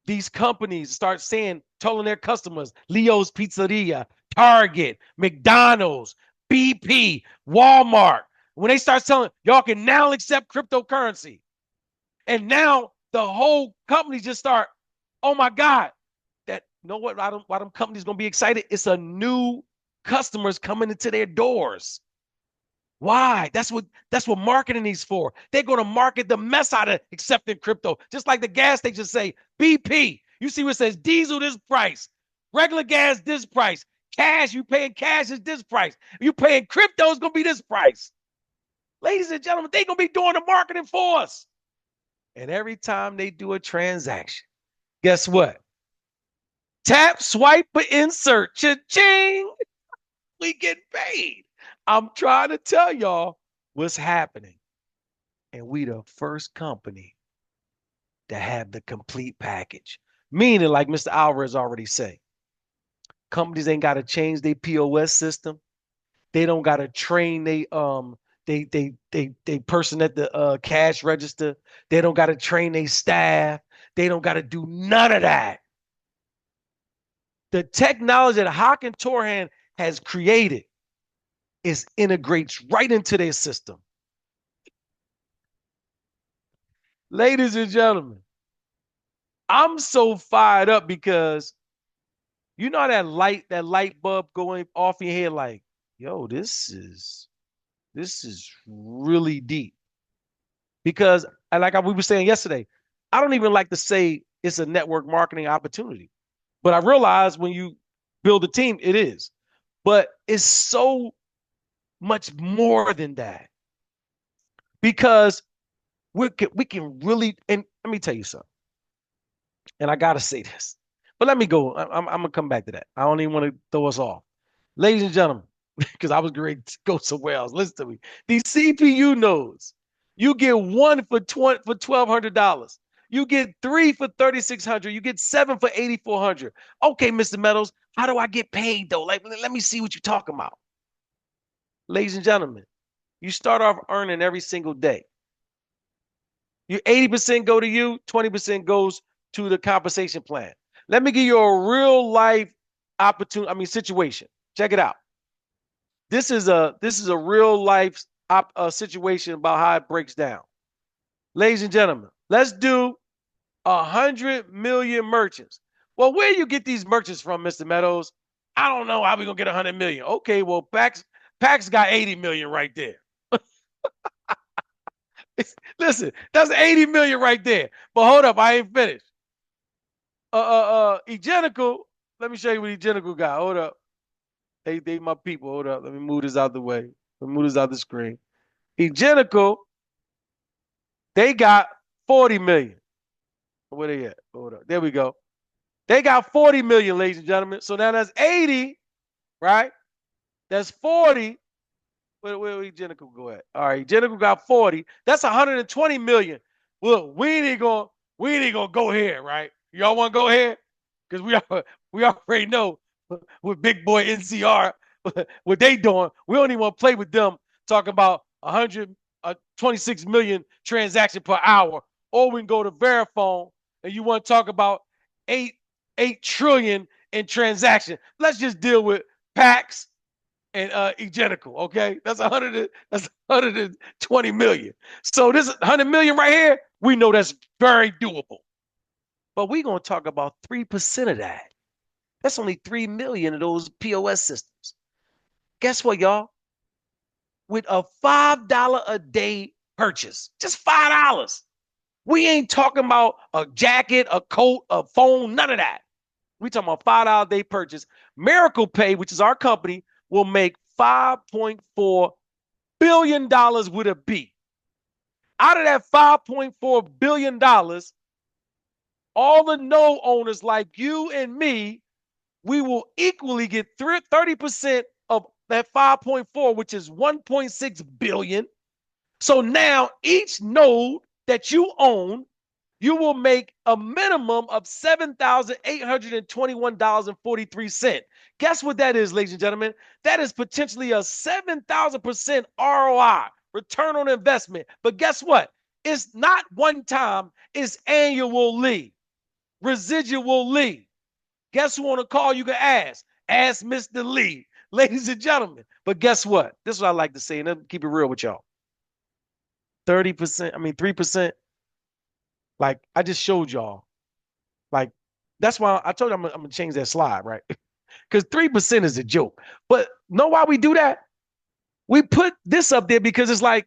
these companies start saying, telling their customers, Leo's Pizzeria, Target, McDonald's, BP, Walmart. When they start selling, y'all can now accept cryptocurrency. And now the whole company just start, oh my God, that, you know what, why them companies gonna be excited? It's a new customers coming into their doors. Why? That's what marketing is for. They're going to market the mess out of accepting crypto. Just like the gas stations say, BP. You see what it says, diesel this price, regular gas this price, cash, you paying cash is this price. You paying crypto is going to be this price. Ladies and gentlemen, they're going to be doing the marketing for us. And every time they do a transaction, guess what? Tap, swipe, or insert, cha-ching, we get paid. I'm trying to tell y'all what's happening. And we the first company to have the complete package. Meaning, like Mr. Alvarez already said, companies ain't got to change their POS system. They don't got to train they person at the cash register. They don't got to train their staff. They don't got to do none of that. The technology that Hawk and Torhan has created integrates right into their system. Ladies and gentlemen, I'm so fired up because you know that light bulb going off in your head like, yo, this is really deep. Because like we were saying yesterday, I don't even like to say it's a network marketing opportunity. But I realize when you build a team, it is. But it's so much more than that. Because we can really, and let me tell you something. And I gotta say this, but let me go. I'm gonna come back to that. I don't even want to throw us off, ladies and gentlemen, because I was great to go somewhere else. Listen to me. These CPU nodes, you get one for $1,200. You get 3 for $3,600. You get 7 for $8,400. Okay, Mr. Meadows, how do I get paid though? Like, let me see what you're talking about, ladies and gentlemen. You start off earning every single day. You 80% go to you, 20% goes to the compensation plan. Let me give you a real life situation. Check it out. This is a real life situation about how it breaks down. Ladies and gentlemen, let's do 100 million merchants. Well, where you get these merchants from, Mr. Meadows? I don't know how we gonna get 100 million. Okay, well, Pax got 80 million right there. Listen, that's 80 million right there. But hold up, I ain't finished. Egenical. Let me show you what Egenical got. Hold up. They my people. Hold up. Let me move this out the way. Let me move this out the screen. Egenical, they got 40 million. Where they at? Hold up. There we go. They got 40 million, ladies and gentlemen. So now that's 80, right? That's 40. Where Egenical go at? All right, Egenical got 40. That's 120 million. Look, we ain't gonna go here, right? Y'all want to go here? Because we already know with Big Boy NCR what they doing. We don't even want to play with them. Talking about 126 million transaction per hour, or we can go to Verifone and you want to talk about 8 trillion in transaction. Let's just deal with Pax and Egenical, okay? That's 120 million. So this 100 million right here, we know that's very doable. But we're going to talk about 3% of that. That's only 3 million of those POS systems. Guess what, y'all? With a $5 a day purchase, just $5. We ain't talking about a jacket, a coat, a phone, none of that. We talking about $5 a day purchase. Miracle Pay, which is our company, will make $5.4 billion with a B. Out of that $5.4 billion, all the no owners like you and me, we will equally get 30% of that 5.4, which is 1.6 billion. So now each node that you own, you will make a minimum of $7,821.43. Guess what that is, ladies and gentlemen? That is potentially a 7,000% ROI, return on investment. But guess what? It's not one time, it's annually, residually. Guess who on the call you can ask? Ask Mr. Lee, ladies and gentlemen. But guess what? This is what I like to say, and let me keep it real with y'all. 3%, like I just showed y'all. Like, that's why I told you I'm gonna change that slide, right? Because 3% is a joke. But know why we do that? We put this up there because it's like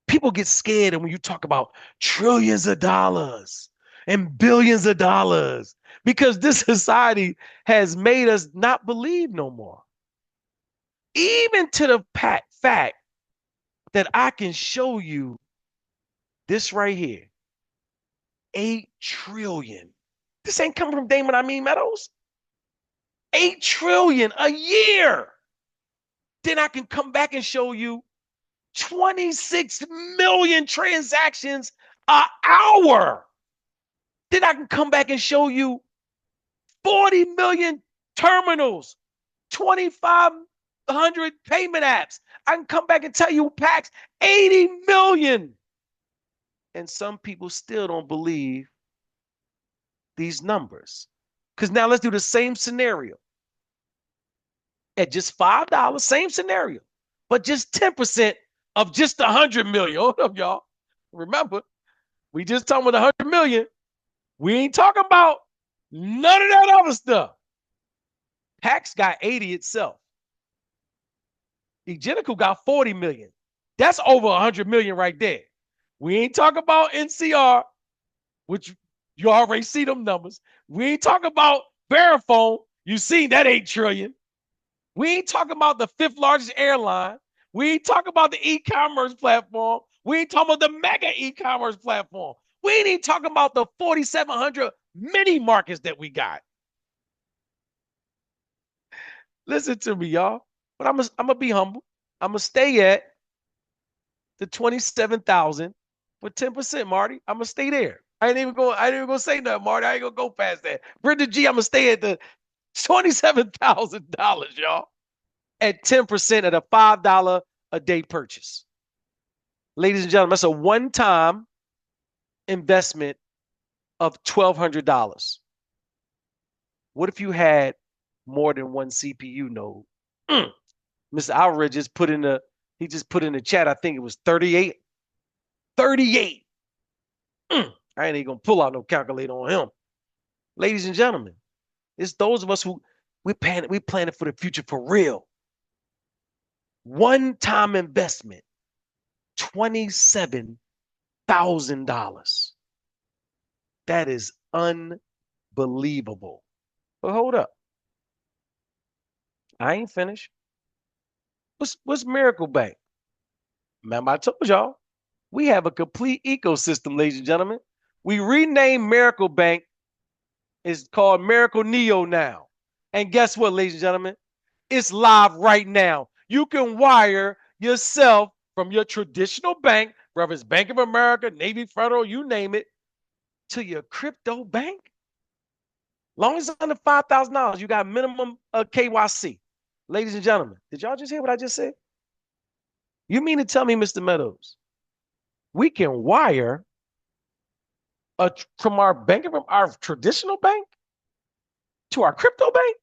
people get scared, and when you talk about trillions of dollars and billions of dollars, because this society has made us not believe no more. Even to the fact that I can show you this right here. 8 trillion. This ain't coming from Damon Meadows. 8 trillion a year. Then I can come back and show you 26 million transactions an hour. Then I can come back and show you 40 million terminals, 2,500 payment apps. I can come back and tell you Pax 80 million. And some people still don't believe these numbers. Because now let's do the same scenario. At just $5, same scenario, but just 10% of just 100 million. Hold up, y'all. Remember, we just talking about 100 million. We ain't talking about none of that other stuff. Pax got 80 itself. Egenical got 40 million. That's over 100 million right there. We ain't talking about NCR, which you already see them numbers. We ain't talking about Verifone. You seen that 8 trillion. We ain't talking about the 5th largest airline. We ain't talking about the e-commerce platform. We ain't talking about the mega e-commerce platform. We ain't even talking about the 4,700 mini markets that we got. Listen to me, y'all. But I'm gonna be humble. I'm gonna stay at the 27,000 with 10%, Marty. I'm gonna stay there. I ain't even gonna say nothing, Marty. I ain't gonna go past that. Brenda G, I'm gonna stay at the $27,000, y'all. At 10% at a $5 a day purchase. Ladies and gentlemen, that's a one-time investment of $1,200. What if you had more than one CPU node? Mr. Alvarez just put in the chat, I think it was 38. 38. I ain't even gonna pull out no calculator on him. Ladies and gentlemen, it's those of us who we planning for the future for real. One-time investment, $27,000. That is unbelievable. But hold up. I ain't finished. What's Miracle Bank? Remember, I told y'all, we have a complete ecosystem, ladies and gentlemen. We renamed Miracle Bank. It's called Miracle Neo now. And guess what, ladies and gentlemen? It's live right now. You can wire yourself from your traditional bank, whether it's Bank of America, Navy Federal, you name it, to your crypto bank. Long as it's under $5,000, you got minimum KYC. Ladies and gentlemen, did y'all just hear what I just said? You mean to tell me, Mr. Meadows, we can wire from our traditional bank to our crypto bank?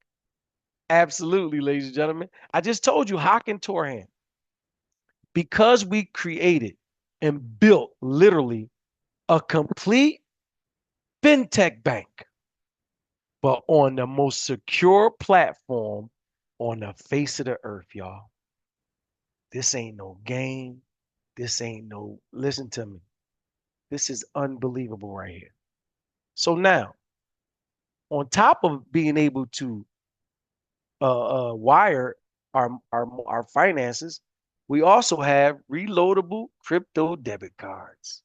Absolutely, ladies and gentlemen. I just told you, Hock and Torhan, because we created and built literally a complete fintech bank, but on the most secure platform on the face of the earth, y'all. This ain't no game. Listen to me. This is unbelievable right here. So now, on top of being able to wire our finances, we also have reloadable crypto debit cards,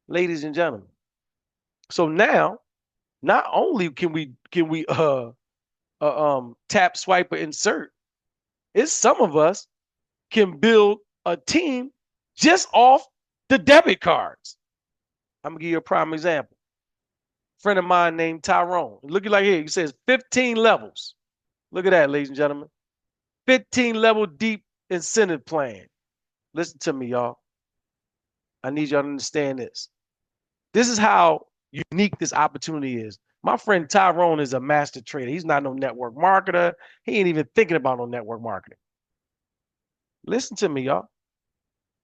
ladies and gentlemen. So now, not only can we tap, swipe, or insert, it's some of us can build a team just off the debit cards. I'm gonna give you a prime example. A friend of mine named Tyrone. Looking like here, he says 15 levels. Look at that, ladies and gentlemen. 15 level deep incentive plan. Listen to me, y'all. I need y'all to understand this. This is how unique this opportunity is. My friend Tyrone is a master trader. He's not no network marketer. He ain't even thinking about no network marketing. Listen to me, y'all.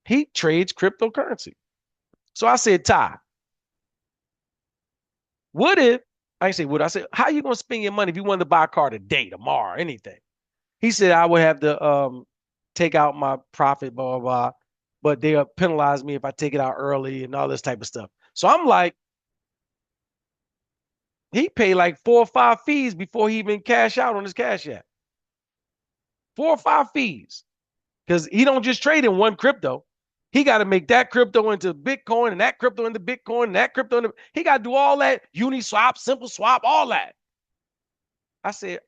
He trades cryptocurrency. So I said, Ty, what if, I didn't say what, I said, how you going to spend your money if you wanted to buy a car today, tomorrow, anything? He said, I would have to take out my profit, blah, blah, blah, but they'll penalize me if I take it out early and all this type of stuff. So I'm like, he paid like 4 or 5 fees before he even cash out on his Cash App. 4 or 5 fees. Because he don't just trade in one crypto. He got to make that crypto into Bitcoin and that crypto into Bitcoin and that crypto into, he got to do all that, Uniswap, Simple Swap, all that. I said,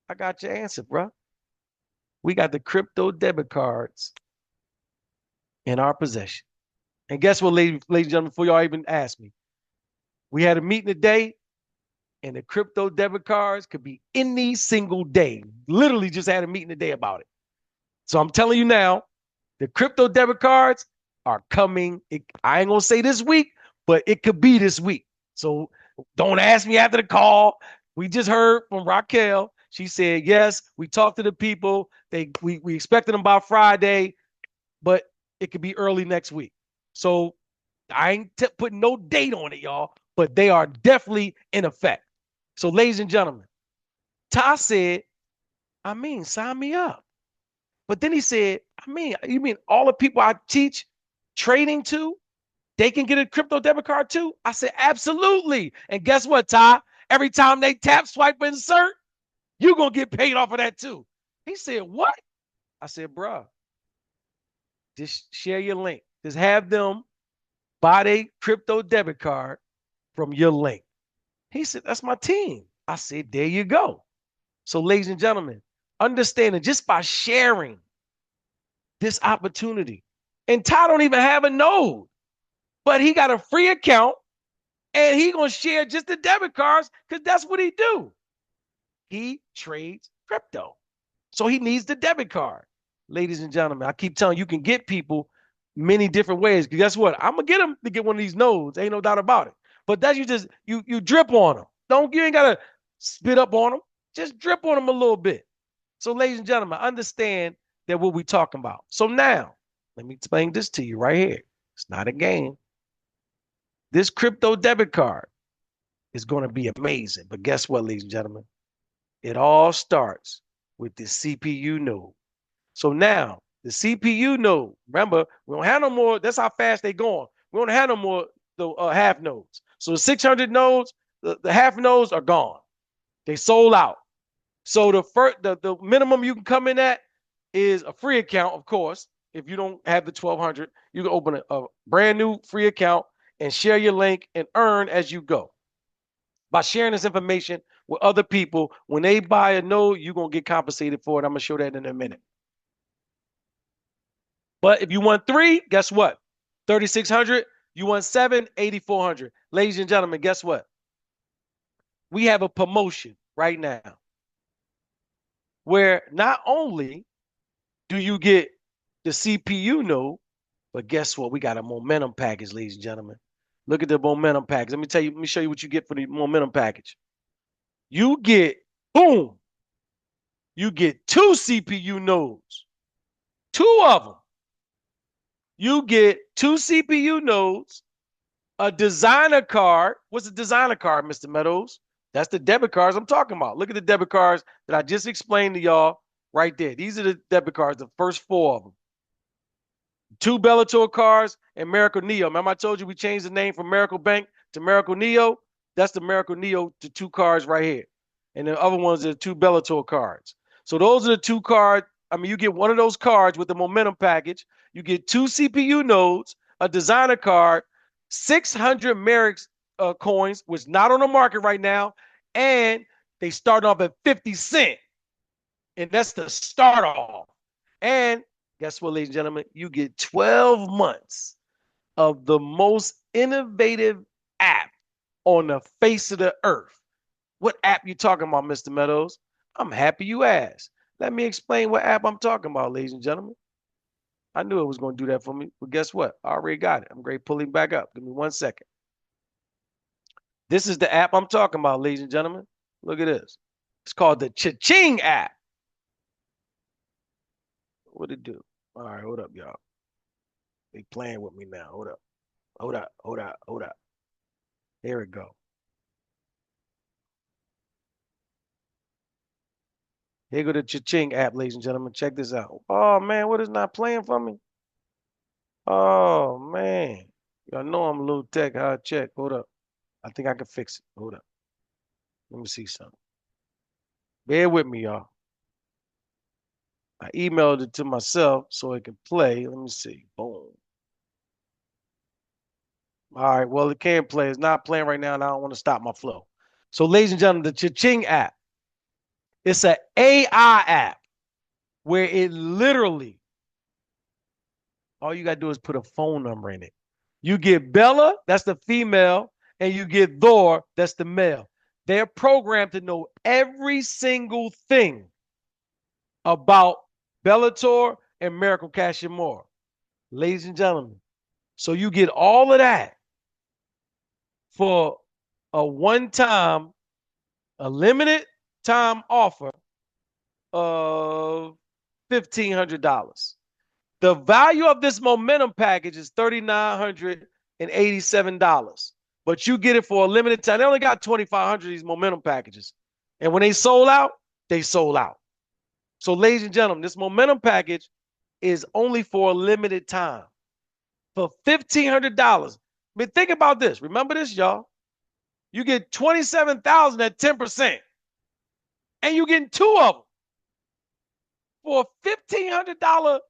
I got your answer, bro. We got the crypto debit cards in our possession. And guess what, ladies and gentlemen, before y'all even ask me, we had a meeting today, and the crypto debit cards could be any single day. Literally just had a meeting today about it. So I'm telling you now, the crypto debit cards are coming. I ain't going to say this week, but it could be this week. So don't ask me after the call. We just heard from Raquel. She said, yes, we talked to the people. We expected them by Friday, but it could be early next week. So I ain't putting no date on it, y'all, but they are definitely in effect. So, ladies and gentlemen, Ty said, sign me up. But then he said, you mean all the people I teach trading to, they can get a crypto debit card too? I said, absolutely. And guess what, Ty? Every time they tap, swipe, insert, you're going to get paid off of that too. He said, what? I said, bruh, just share your link. Just have them buy their crypto debit card from your link. He said, that's my team. I said, there you go. So, ladies and gentlemen, understanding just by sharing this opportunity. And Ty don't even have a node, but he got a free account and he going to share just the debit cards because that's what he do. He trades crypto. So he needs the debit card. Ladies and gentlemen, I keep telling you, you can get people many different ways. Because guess what? I'm going to get them to get one of these nodes. Ain't no doubt about it. But that's you drip on them. You ain't got to spit up on them. Just drip on them a little bit. So, ladies and gentlemen, understand that what we're talking about. So now, let me explain this to you right here. It's not a game. This crypto debit card is going to be amazing. But guess what, ladies and gentlemen? It all starts with the CPU node. So now, the CPU node, remember, we don't have no more, that's how fast they going. We don't have no more the half nodes. So the 600 nodes, the half nodes are gone. They sold out. So the minimum you can come in at is a free account, of course. If you don't have the 1200, you can open a brand new free account and share your link and earn as you go. By sharing this information with other people, when they buy a node, you're going to get compensated for it. I'm going to show that in a minute. But if you want 3, guess what? 3,600. You want 7, 8,400. Ladies and gentlemen, guess what? We have a promotion right now where not only do you get the CPU node, but guess what? We got a momentum package, ladies and gentlemen. Look at the momentum package. Let me show you what you get for the momentum package. You get, boom, you get 2 CPU nodes, 2 of them. You get 2 CPU nodes, a designer card. What's a designer card, Mr. Meadows? That's the debit cards I'm talking about. Look at the debit cards that I just explained to y'all right there. These are the debit cards, the first 4 of them. 2 Bellator cards and Miracle Neo. Remember I told you we changed the name from Miracle Bank to Miracle Neo? That's the Miracle Neo, the 2 cards right here. And the other ones are the 2 Bellator cards. So those are the 2 cards. I mean, you get one of those cards with the momentum package. You get 2 CPU nodes, a designer card, 600 Merrick's coins, which not on the market right now, and they start off at 50 cents. And that's the start off. And guess what, ladies and gentlemen? You get 12 months of the most innovative app on the face of the earth. What app you talking about, Mr. Meadows? I'm happy you asked. Let me explain what app I'm talking about, ladies and gentlemen. I knew it was going to do that for me, but guess what? I already got it. I'm going to pull it back up. Give me 1 second. This is the app I'm talking about, ladies and gentlemen. Look at this. It's called the Cha-Ching app. What'd it do? All right, hold up, y'all. They playing with me now. Hold up. Hold up. Hold up. Hold up. Here we go. Here go the Cha-Ching app, ladies and gentlemen. Check this out. Oh, man, what is not playing for me? Oh, man. Y'all know I'm a little tech. I'll check. Hold up. I think I can fix it. Hold up. Let me see something. Bear with me, y'all. I emailed it to myself so it can play. Let me see. Boom. All right. Well, it can play. It's not playing right now, and I don't want to stop my flow. So, ladies and gentlemen, the Cha-Ching app. It's an AI app where it literally, all you got to do is put a phone number in it. You get Bella, that's the female, and you get Thor, that's the male. They're programmed to know every single thing about Bellator and Miracle Cash and more. Ladies and gentlemen, so you get all of that for a one-time, a limited time offer of $1,500. The value of this momentum package is $3,987, but you get it for a limited time. They only got 2,500 of these momentum packages, and when they sold out, they sold out. So, ladies and gentlemen, this momentum package is only for a limited time for $1,500. But think about this. Remember this, y'all. You get $27,000 at 10%, and you getting 2 of them for a $1,500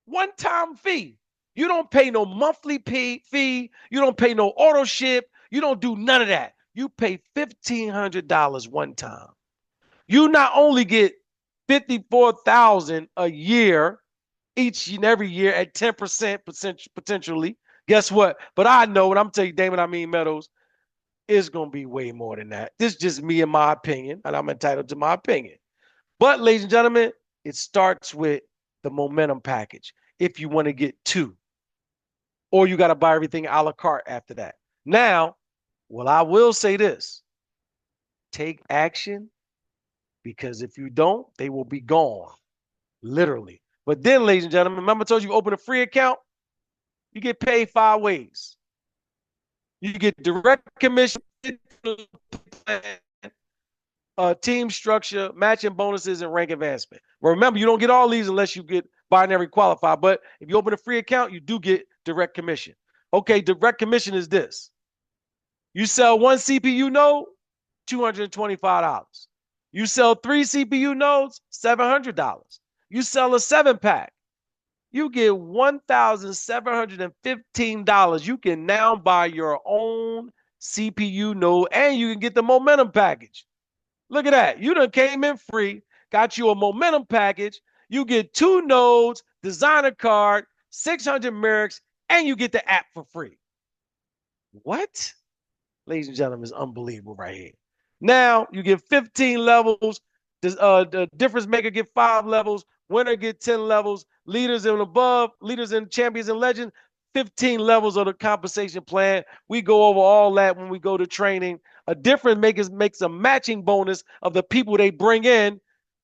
one-time fee. You don't pay no monthly fee. You don't pay no auto ship. You don't do none of that. You pay $1,500 one time. You not only get $54,000 a year, each and every year at 10% potentially. Guess what? But I know, and I'm telling you, Damon, Meadows, it's going to be way more than that. This is just me and my opinion, and I'm entitled to my opinion. But, ladies and gentlemen, it starts with the momentum package if you want to get 2. Or you got to buy everything a la carte after that. Now, well, I will say this. Take action Because if you don't, they will be gone, literally. But then, ladies and gentlemen, remember I told you open a free account? You get paid 5 ways. You get direct commission, team structure, matching bonuses, and rank advancement. But remember, you don't get all these unless you get binary qualified. But if you open a free account, you do get direct commission. Okay, direct commission is this. You sell 1 CPU node, $225. You sell 3 CPU nodes, $700. You sell a 7-pack, you get $1,715. You can now buy your own CPU node and you can get the momentum package. Look at that. You done came in free, got you a momentum package. You get 2 nodes, designer card, 600 Mercs, and you get the app for free. What? Ladies and gentlemen, is unbelievable right here. Now you get 15 levels. The difference maker get 5 levels. Winner get 10 levels. Leaders and above, leaders and champions and legends, 15 levels of the compensation plan. We go over all that when we go to training. A difference maker makes a matching bonus of the people they bring in.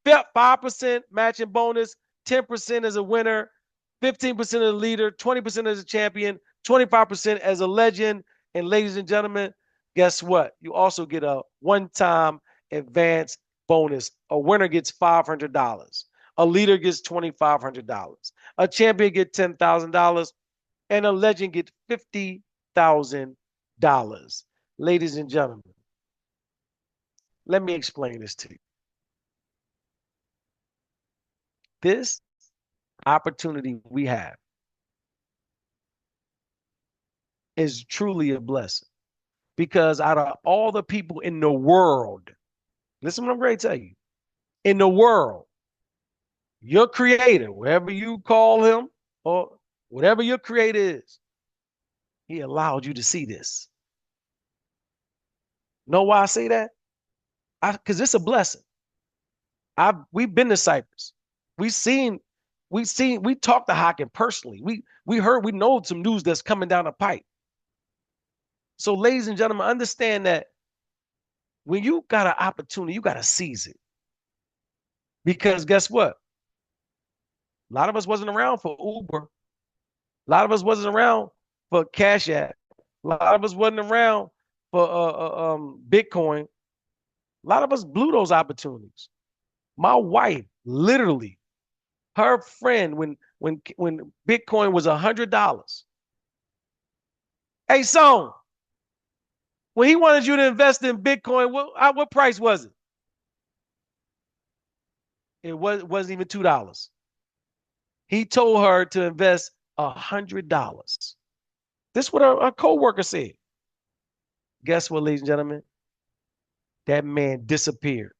5% matching bonus, 10% as a winner, 15% as a leader, 20% as a champion, 25% as a legend. And ladies and gentlemen, guess what? You also get a one-time advance bonus. A winner gets $500. A leader gets $2,500. A champion gets $10,000. And a legend gets $50,000. Ladies and gentlemen, let me explain this to you. This opportunity we have is truly a blessing. Because out of all the people in the world, listen to what I'm going to tell you. In the world, your creator, whatever you call him, or whatever your creator is, he allowed you to see this. Know why I say that? Because it's a blessing. We've been to Cyprus. We talked to Hakim personally. We know some news that's coming down the pipe. So, ladies and gentlemen, understand that when you got an opportunity, you got to seize it. Because guess what? A lot of us wasn't around for Uber. A lot of us wasn't around for Cash App. A lot of us wasn't around for Bitcoin. A lot of us blew those opportunities. My wife, literally, her friend, when Bitcoin was $100. Hey, son, when he wanted you to invest in Bitcoin, what price was it? It wasn't even $2. He told her to invest $100. This is what our co-worker said. Guess what, ladies and gentlemen? That man disappeared.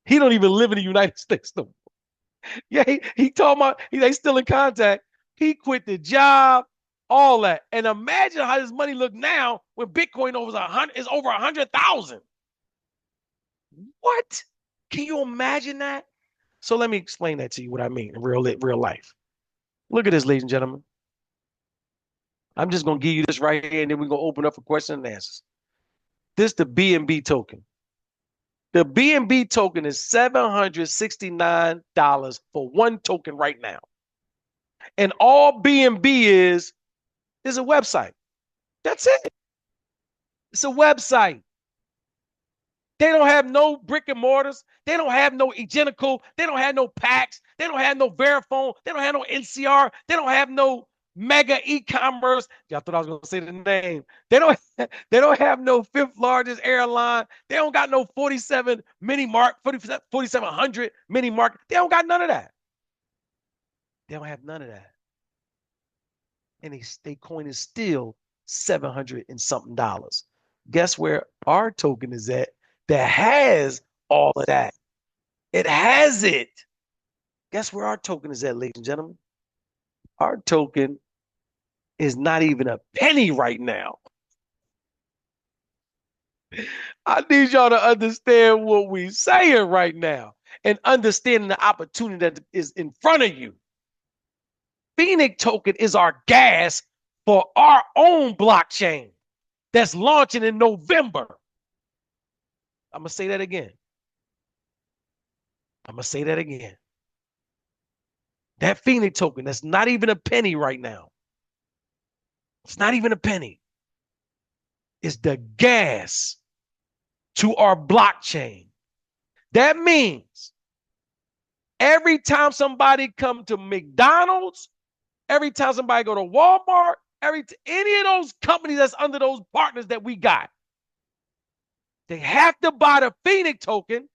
He don't even live in the United States no more. Yeah, he told me they still in contact. He quit the job, all that. And imagine how his money look now when Bitcoin is over 100,000. What? Can you imagine that? So let me explain that to you, what I mean in real life. Look at this, ladies and gentlemen. I'm just going to give you this right here, and then we're going to open up for questions and answers. This is the BNB token. The BNB token is $769 for one token right now. And all BNB is a website. That's it. It's a website. They don't have no brick and mortars. They don't have no Egenical. They don't have no PAX. They don't have no Verifone. They don't have no NCR. They don't have no Mega E-commerce. Y'all thought I was going to say the name. They don't have no 5th largest airline. They don't got no 47 mini mark, 4,700 mini mark. They don't got none of that. They don't have none of that. And they coin is still $700 and something. Guess where our token is at that has all of that? It has it. Guess where our token is at, ladies and gentlemen? Our token is not even a penny right now. I need y'all to understand what we're saying right now and understanding the opportunity that is in front of you. Phoenix token is our gas for our own blockchain that's launching in November. I'm going to say that again. I'm going to say that again. That Phoenix token, that's not even a penny right now. It's not even a penny. It's the gas to our blockchain. That means every time somebody come to McDonald's, every time somebody go to Walmart, any of those companies that's under those partners that we got, they have to buy the Phoenix token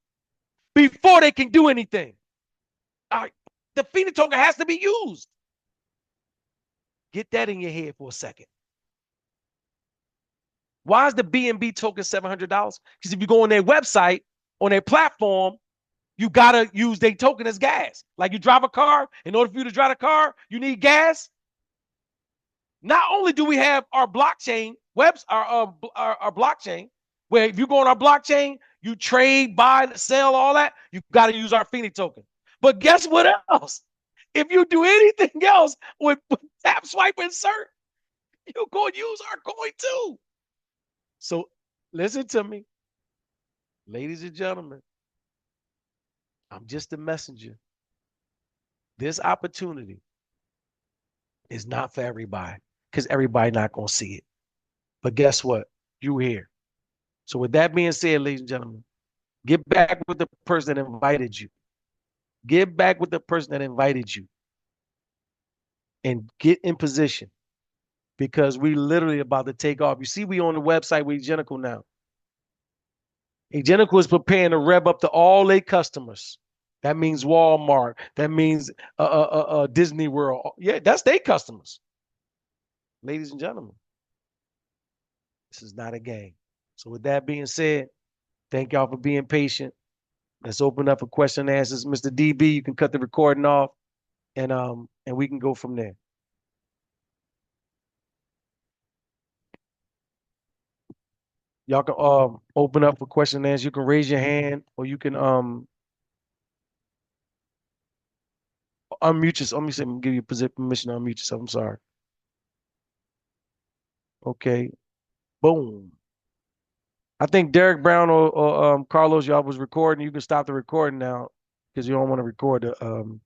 before they can do anything. All right. The Phoenix token has to be used. Get that in your head for a second. Why is the BNB token $700? Because if you go on their website, on their platform, you got to use their token as gas. Like you drive a car, in order for you to drive a car, you need gas. Not only do we have our blockchain, our blockchain, where if you go on our blockchain, you trade, buy, sell, all that, you got to use our Phoenix token. But guess what else? If you do anything else with tap, swipe, insert, you're going to use our coin too. So listen to me, ladies and gentlemen. I'm just a messenger. This opportunity is not for everybody because everybody not going to see it. But guess what? You here. So with that being said, ladies and gentlemen, get back with the person that invited you. Get back with the person that invited you. And get in position because we literally about to take off. You see, we on the website with Agenical now. Agenical is preparing to rev up to all their customers. That means Walmart. That means Disney World. Yeah, that's their customers. Ladies and gentlemen, this is not a game. So with that being said, thank y'all for being patient. Let's open up for question and answers. Mr. DB, you can cut the recording off and we can go from there. Y'all can open up for question and answer. You can raise your hand or you can unmute yourself. Let me see, I'm gonna give you permission to unmute yourself. I'm sorry. Okay. Boom. I think Derek Brown or Carlos, y'all was recording. You can stop the recording now because you don't want to record the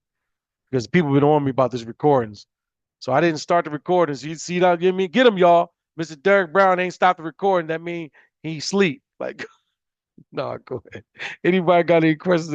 because people been on me about this recordings. So I didn't start the recordings. You see that? Get him, y'all. Mr. Derek Brown ain't stopped the recording. That means he sleep. Like, no, go ahead. Anybody got any questions?